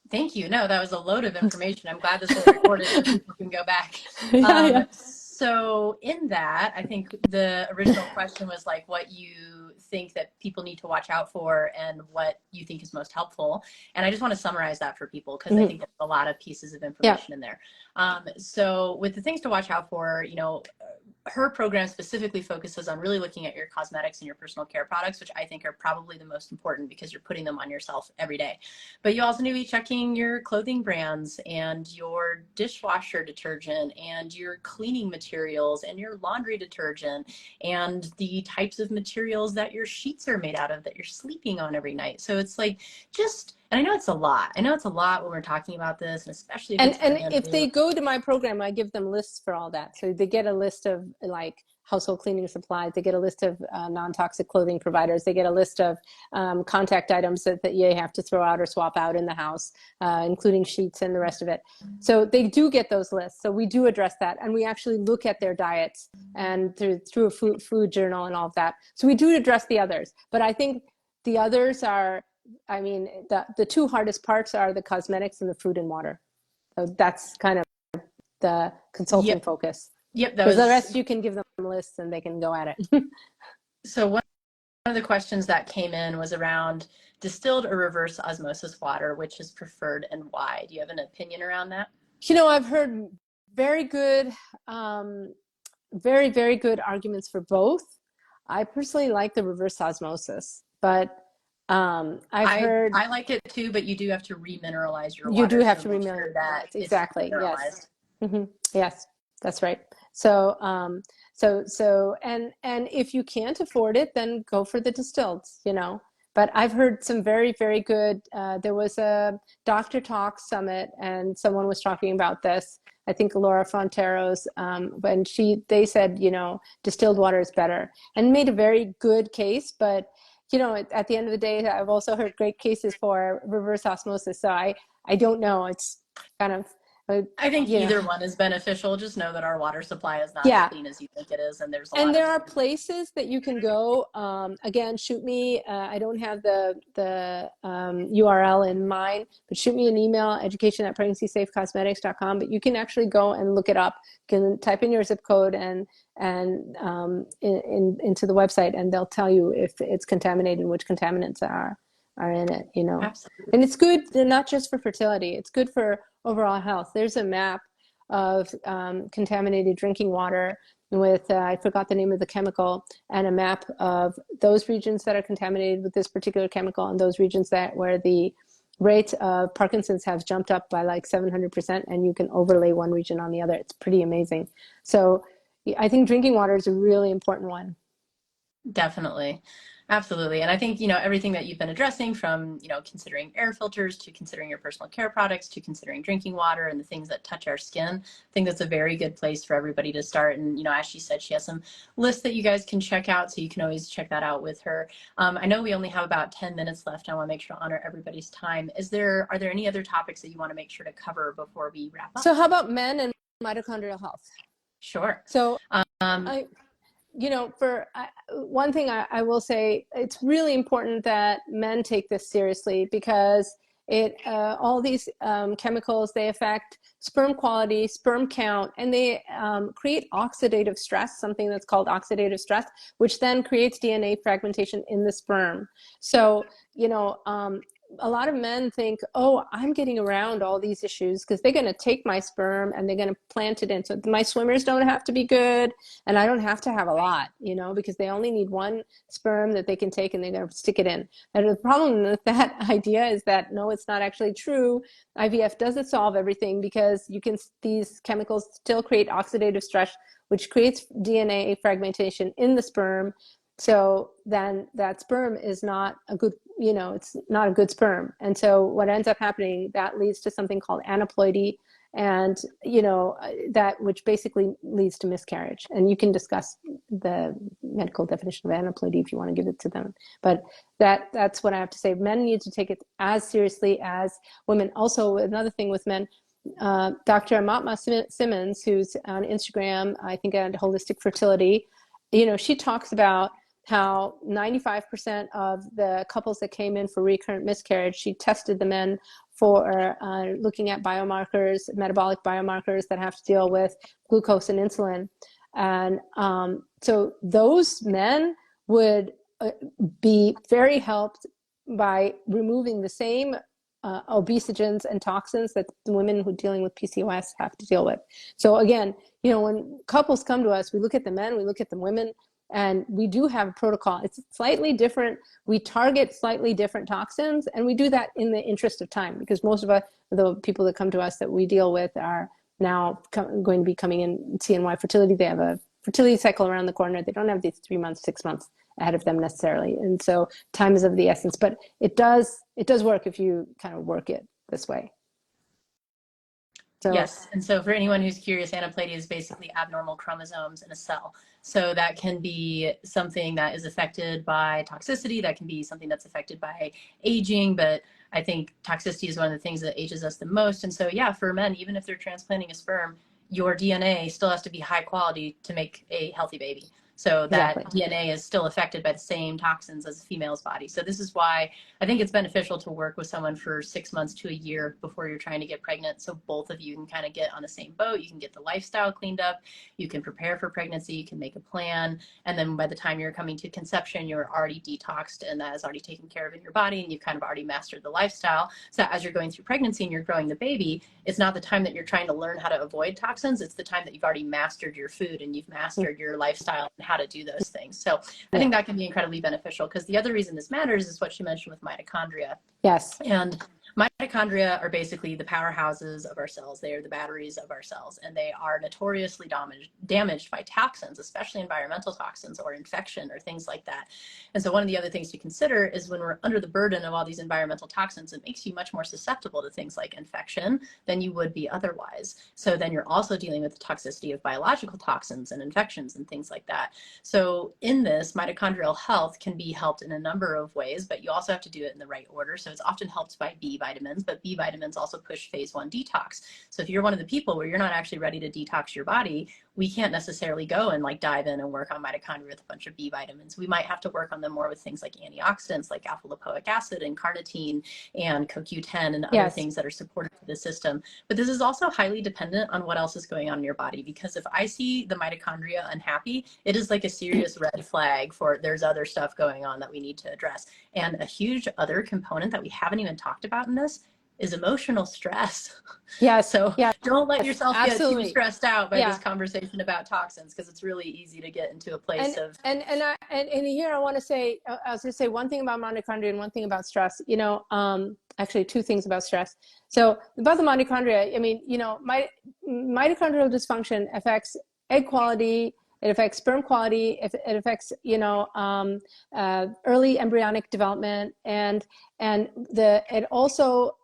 S1: Thank you. No, that was a load of information. I'm glad this was recorded so people can go back.
S2: Yeah.
S1: So in that, I think the original question was like what you think that people need to watch out for and what you think is most helpful. And I just want to summarize that for people because I think there's a lot of pieces of information in there. So with the things to watch out for, you know, her program specifically focuses on really looking at your cosmetics and your personal care products, which I think are probably the most important because you're putting them on yourself every day. But you also need to be checking your clothing brands and your dishwasher detergent and your cleaning materials and your laundry detergent and the types of materials that your sheets are made out of that you're sleeping on every night. So it's like just, and I know it's a lot. I know it's a lot when we're talking about this, and especially if
S2: if they go to my program, I give them lists for all that. So they get a list of like household cleaning supplies. They get a list of non-toxic clothing providers. They get a list of contact items that you have to throw out or swap out in the house, including sheets and the rest of it. So they do get those lists. So we do address that, and we actually look at their diets and through a food journal and all of that. So we do address the others, but I think the others are, I mean, the 2 hardest parts are the cosmetics and the food and water. So that's kind of the consulting focus.
S1: Yep, that
S2: Because the
S1: was
S2: rest you can give them lists and they can go at it.
S1: so one of the questions that came in was around distilled or reverse osmosis water, which is preferred and why. Do you have an opinion around that?
S2: You know, I've heard very good, very, very good arguments for both. I personally like the reverse osmosis, but I've heard
S1: I like it too, but you do have to remineralize your
S2: you do
S1: water,
S2: have
S1: so
S2: to
S1: make sure that
S2: remineralize.
S1: it's
S2: Exactly. Yes.
S1: mineralized.
S2: Yes, that's right. So, and if you can't afford it, then go for the distilled, you know. But I've heard some very, very good, there was a Dr. Talk summit and someone was talking about this. I think Laura Fontero's, when they said, you know, distilled water is better and made a very good case. But, you know, at the end of the day, I've also heard great cases for reverse osmosis. So I don't know. It's kind of,
S1: I think
S2: you know,
S1: either one is beneficial. Just know that our water supply is not as
S2: yeah.
S1: clean as you think it is, and there's a
S2: And
S1: lot of
S2: there are places that you can go. Again, shoot me. I don't have the URL in mind, but shoot me an email, education@PregnancySafeCosmetics.com. But you can actually go and look it up. You can type in your zip code and into the website, and they'll tell you if it's contaminated and which contaminants are in it. You know,
S1: absolutely.
S2: and it's good not just for fertility. It's good for overall health. There's a map of contaminated drinking water with I forgot the name of the chemical, and a map of those regions that are contaminated with this particular chemical and those regions that where the rates of Parkinson's have jumped up by like 700%, and you can overlay one region on the other. It's pretty amazing. So I think drinking water is a really important one.
S1: Definitely. Absolutely. And I think, everything that you've been addressing from, considering air filters to considering your personal care products to considering drinking water and the things that touch our skin, I think that's a very good place for everybody to start. And, as she said, she has some lists that you guys can check out. So you can always check that out with her. I know we only have about 10 minutes left. I want to make sure to honor everybo's time. Are there any other topics that you want to make sure to cover before we wrap up?
S2: So how about men and mitochondrial health?
S1: Sure.
S2: So
S1: Um,
S2: for one thing I will say, it's really important that men take this seriously because all these chemicals, they affect sperm quality, sperm count, and they create oxidative stress, something that's called oxidative stress, which then creates DNA fragmentation in the sperm. So, a lot of men think, oh, I'm getting around all these issues because they're going to take my sperm and they're going to plant it in. So my swimmers don't have to be good and I don't have to have a lot, because they only need one sperm that they can take and they're going to stick it in. And the problem with that idea is that, no, it's not actually true. IVF doesn't solve everything because these chemicals still create oxidative stress, which creates DNA fragmentation in the sperm. So then that sperm is not a good, it's not a good sperm. And so what ends up happening, that leads to something called aneuploidy, and that which basically leads to miscarriage. And you can discuss the medical definition of aneuploidy if you want to give it to them. But that's what I have to say. Men need to take it as seriously as women. Also, another thing with men, Dr. Amatma Simmons, who's on Instagram, I think at Holistic Fertility, she talks about how 95% of the couples that came in for recurrent miscarriage, she tested the men for looking at biomarkers, metabolic biomarkers that have to deal with glucose and insulin. And so those men would be very helped by removing the same obesogens and toxins that the women who are dealing with PCOS have to deal with. So again, when couples come to us, we look at the men, we look at the women, and we do have a protocol. It's slightly different. We target slightly different toxins, and we do that in the interest of time because most of the people that come to us that we deal with are now going to be coming in CNY fertility. They have a fertility cycle around the corner. They don't have these 3 months, 6 months ahead of them necessarily. And so time is of the essence, but it does work if you kind of work it this way. So,
S1: yes. And so for anyone who's curious, aneuploidy is basically abnormal chromosomes in a cell. So that can be something that is affected by toxicity. That can be something that's affected by aging. But I think toxicity is one of the things that ages us the most. And so, yeah, for men, even if they're transplanting a sperm, your DNA still has to be high quality to make a healthy baby. So that
S2: Exactly.
S1: DNA is still affected by the same toxins as a female's body. So this is why I think it's beneficial to work with someone for 6 months to a year before you're trying to get pregnant. So both of you can kind of get on the same boat. You can get the lifestyle cleaned up. You can prepare for pregnancy. You can make a plan. And then by the time you're coming to conception, you're already detoxed and that is already taken care of in your body. And you've kind of already mastered the lifestyle. So as you're going through pregnancy and you're growing the baby, it's not the time that you're trying to learn how to avoid toxins. It's the time that you've already mastered your food and you've mastered your lifestyle and how to do those things. So I
S2: Yeah.
S1: think that can be incredibly beneficial because the other reason this matters is what she mentioned with mitochondria.
S2: Yes.
S1: And mitochondria are basically the powerhouses of our cells. They are the batteries of our cells, and they are notoriously damaged by toxins, especially environmental toxins or infection or things like that. And so one of the other things to consider is when we're under the burden of all these environmental toxins, it makes you much more susceptible to things like infection than you would be otherwise. So then you're also dealing with the toxicity of biological toxins and infections and things like that. So in this, mitochondrial health can be helped in a number of ways, but you also have to do it in the right order. So it's often helped by B vitamins, but B vitamins also push phase 1 detox. So if you're one of the people where you're not actually ready to detox your body, we can't necessarily go and like dive in and work on mitochondria with a bunch of B vitamins. We might have to work on them more with things like antioxidants, like alpha lipoic acid and carnitine and CoQ10 and other
S2: Yes.
S1: things that are supportive to the system. But this is also highly dependent on what else is going on in your body, because if I see the mitochondria unhappy, it is like a serious red flag for there's other stuff going on that we need to address. And a huge other component that we haven't even talked about in this is emotional stress.
S2: Yes.
S1: So
S2: Yes.
S1: don't let yourself get too
S2: Absolutely.
S1: stressed out by this
S2: Yeah.
S1: conversation about toxins, because it's really easy to get into a place
S2: and
S1: of
S2: and here I want to say, I was going to say one thing about mitochondria and one thing about stress. Actually, two things about stress. So about the mitochondria, I mean, mitochondrial dysfunction affects egg quality. It affects sperm quality. It affects early embryonic development, and it also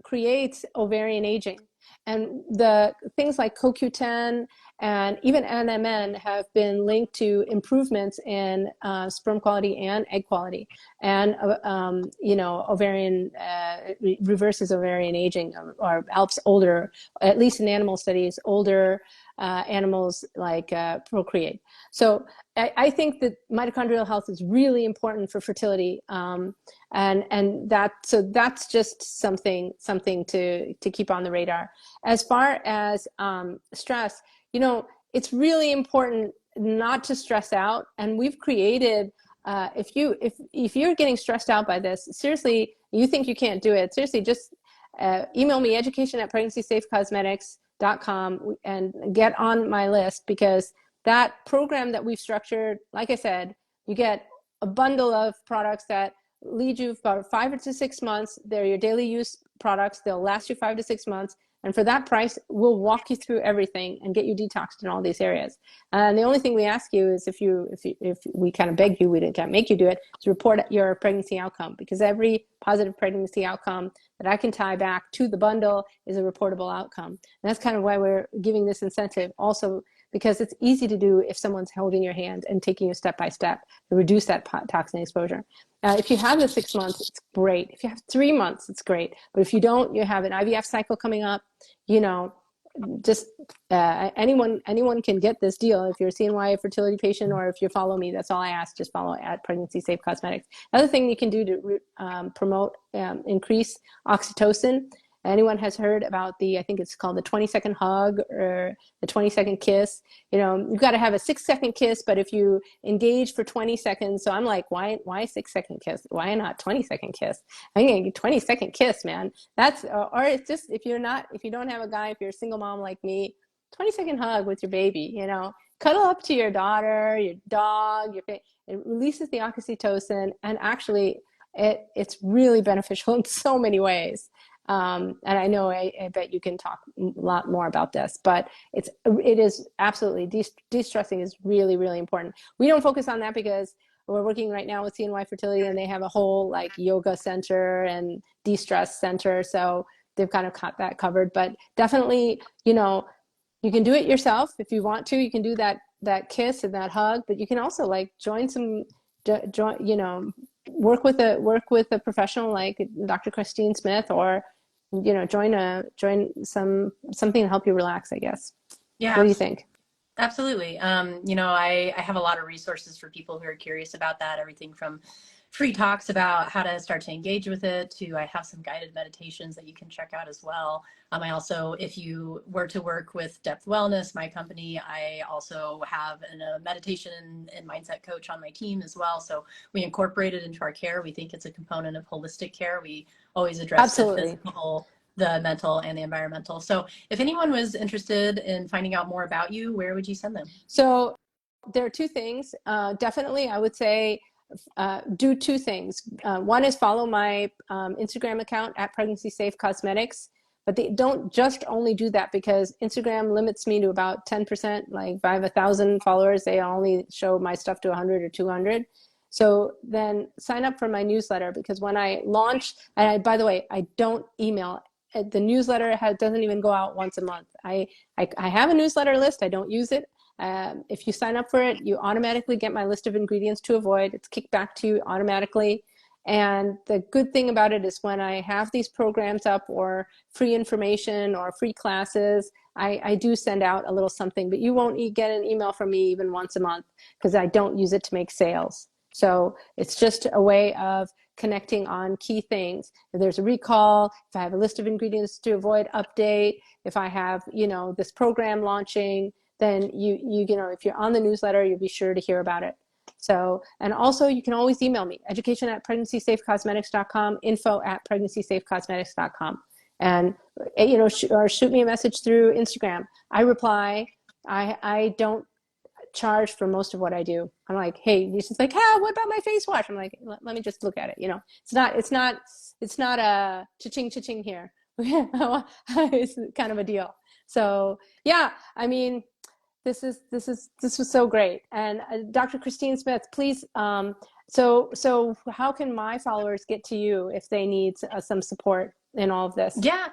S2: creates ovarian aging. And the things like CoQ10 and even NMN have been linked to improvements in sperm quality and egg quality, and ovarian reverses ovarian aging, or helps older, at least in animal studies, older animals like procreate. So I think that mitochondrial health is really important for fertility, and that's just something to keep on the radar. As far as stress, it's really important not to stress out. And we've created, if you're getting stressed out by this, seriously, you think you can't do it, seriously, just email me, education@PregnancySafeCosmetics.com, and get on my list, because that program that we've structured, like I said, you get a bundle of products that lead you for 5 to 6 months. They're your daily use products. They'll last you 5 to 6 months. And for that price, we'll walk you through everything and get you detoxed in all these areas. And the only thing we ask you is, if we kind of beg you, we can't make you do it, is report your pregnancy outcome, because every positive pregnancy outcome that I can tie back to the bundle is a reportable outcome. And that's kind of why we're giving this incentive also, because it's easy to do if someone's holding your hand and taking you step by step to reduce that toxin exposure. If you have the 6 months, it's great. If you have 3 months, it's great. But if you don't, you have an IVF cycle coming up, just anyone can get this deal. If you're a CNY fertility patient, or if you follow me, that's all I ask. Just follow at Pregnancy Safe Cosmetics. Another thing you can do to promote, increase oxytocin. Anyone has heard about I think it's called the 20-second hug or the 20-second kiss. You've got to have a 6-second kiss, but if you engage for 20 seconds, so I'm like, why 6-second kiss? Why not 20-second kiss? I'm going to get 20-second kiss, man. That's, or it's just, if you don't have a guy, if you're a single mom like me, 20-second hug with your baby, cuddle up to your daughter, your dog, it releases the oxytocin, and actually it's really beneficial in so many ways. And I know, I bet you can talk a lot more about this, but it is absolutely, de-stressing is really, really important. We don't focus on that because we're working right now with CNY Fertility, and they have a whole like yoga center and de-stress center. So they've kind of got that covered, but definitely, you can do it yourself. If you want to, you can do that kiss and that hug, but you can also like work with a professional like Dr. Christine Smith, or join something to help you relax, I guess.
S1: yeah.
S2: What do you think?
S1: Absolutely. I have a lot of resources for people who are curious about that, everything from free talks about how to start to engage with it to I have some guided meditations that you can check out as well. I also, if you were to work with Depth Wellness, my company, I also have a meditation and mindset coach on my team as well. So we incorporate it into our care. We think it's a component of holistic care. We always address the
S2: Absolutely.
S1: physical, the mental, and the environmental. So if anyone was interested in finding out more about you, where would you send them?
S2: So there are two things. Definitely, I would say do two things. One is follow my Instagram account at PregnancySafeCosmetics, but they don't just only do that because Instagram limits me to about 10%. Like if I have 1,000 followers, they only show my stuff to 100 or 200. So then sign up for my newsletter because when I launch, and by the way, I don't email. The newsletter doesn't even go out once a month. I have a newsletter list. I don't use it. If you sign up for it, you automatically get my list of ingredients to avoid. It's kicked back to you automatically. And the good thing about it is when I have these programs up or free information or free classes, I do send out a little something, but you won't get an email from me even once a month because I don't use it to make sales. So it's just a way of connecting on key things. If there's a recall, if I have a list of ingredients to avoid update, if I have, this program launching, then you know, if you're on the newsletter, you'll be sure to hear about it. So, and also you can always email me, education@PregnancySafeCosmetics.com, info@PregnancySafeCosmetics.com. And, or shoot me a message through Instagram. I reply. I don't charge for most of what I do. I'm like, hey, she's like, ah, what about my face wash? I'm like, let me just look at it. It's not a cha-ching, cha-ching here. It's kind of a deal. So yeah, I mean, this was so great. And Dr. Christine Smith, please. So how can my followers get to you if they need some support in all of this?
S1: Yeah,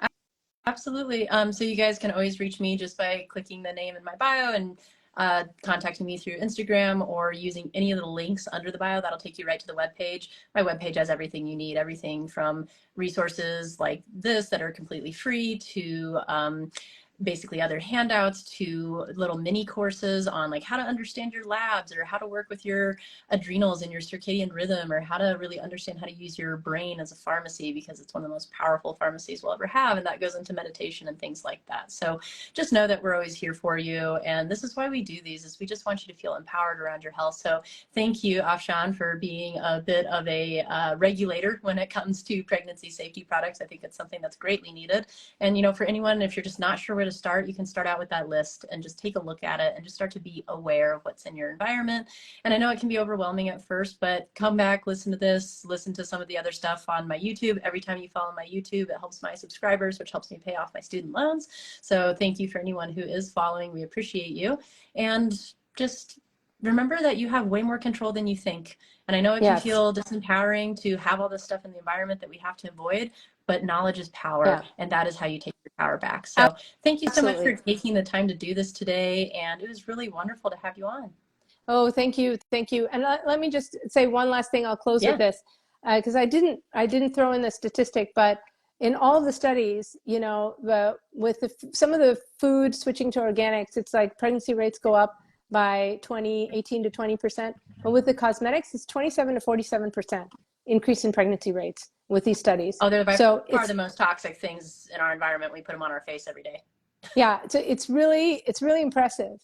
S1: absolutely. So you guys can always reach me just by clicking the name in my bio and contacting me through Instagram or using any of the links under the bio. That'll take you right to the webpage. My webpage has everything you need, everything from resources like this that are completely free to basically other handouts to little mini courses on like how to understand your labs or how to work with your adrenals and your circadian rhythm or how to really understand how to use your brain as a pharmacy because it's one of the most powerful pharmacies we'll ever have, and that goes into meditation and things like that. So just know that we're always here for you, and this is why we do these, is we just want you to feel empowered around your health. So thank you, Afshan, for being a bit of a regulator when it comes to pregnancy safety products. I think it's something that's greatly needed. And for anyone, if you're just not sure where to start, you can start out with that list and just take a look at it and just start to be aware of what's in your environment. And I know it can be overwhelming at first, but come back, listen to this, listen to some of the other stuff on my YouTube. Every time you follow my YouTube, it helps my subscribers, which helps me pay off my student loans. So thank you for anyone who is following. We appreciate you. And just remember that you have way more control than you think. And I know it can
S2: Yes.
S1: feel disempowering to have all this stuff in the environment that we have to avoid, but knowledge is power,
S2: Yeah.
S1: and that is how you take your power back. So thank you so much for
S2: Absolutely.
S1: taking the time to do this today, and it was really wonderful to have you on.
S2: Oh, thank you. Thank you. And let me just say one last thing. I'll close with
S1: Yeah.
S2: this because I didn't throw in the statistic, but in all of the studies, some of the food switching to organics, it's like pregnancy rates go up by 18 to 20%. But with the cosmetics, it's 27 to 47% increase in pregnancy rates with these studies.
S1: Oh, they're by
S2: So
S1: far
S2: it's,
S1: the most toxic things in our environment. We put them on our face every day.
S2: yeah, it's really impressive.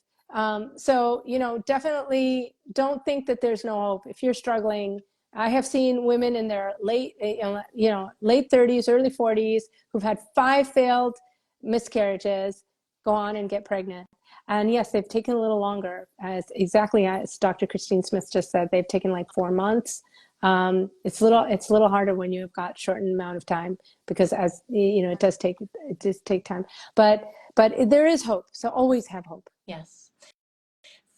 S2: So, definitely don't think that there's no hope. If you're struggling, I have seen women in their late 30s, early 40s who've had 5 failed miscarriages go on and get pregnant. And yes, they've taken a little longer, exactly as Dr. Christine Smith just said. They've taken like 4 months. It's a little harder when you've got shortened amount of time because it does take time. But there is hope. So always have hope.
S1: Yes.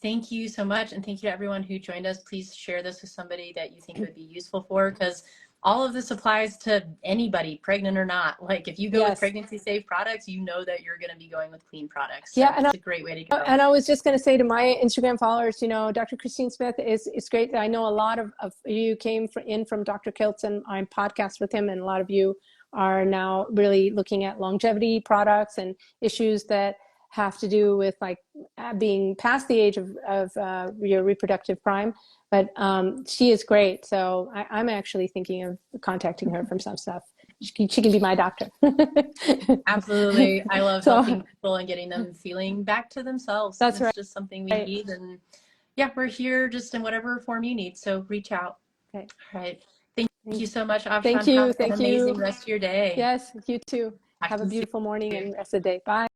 S1: Thank you so much. And thank you to everyone who joined us. Please share this with somebody that you think it would be useful for, because all of this applies to anybody, pregnant or not. Like if you go with pregnancy safe products, you know that you're going to be going with clean products. So it's a great way to go.
S2: And I was just going to say to my Instagram followers, Dr. Christine Smith is great. I know a lot of you came in from Dr. Kiltz, and I'm podcast with him. And a lot of you are now really looking at longevity products and issues that have to do with like being past the age of your reproductive prime. But she is great. So I'm actually thinking of contacting her for some stuff. She can be my doctor.
S1: Absolutely. I love
S2: So
S1: helping people and getting them feeling back to themselves.
S2: that's
S1: It's
S2: right.
S1: just something we need. And yeah, we're here just in whatever form you need. So reach out.
S2: Okay.
S1: All right. Thank you so much,
S2: Thank
S1: Afshan.
S2: you.
S1: Have an
S2: Thank
S1: amazing
S2: you.
S1: rest of your day.
S2: Yes, you too.
S1: Talk
S2: Have
S1: to
S2: a
S1: you
S2: beautiful morning
S1: soon.
S2: and rest of the day. Bye.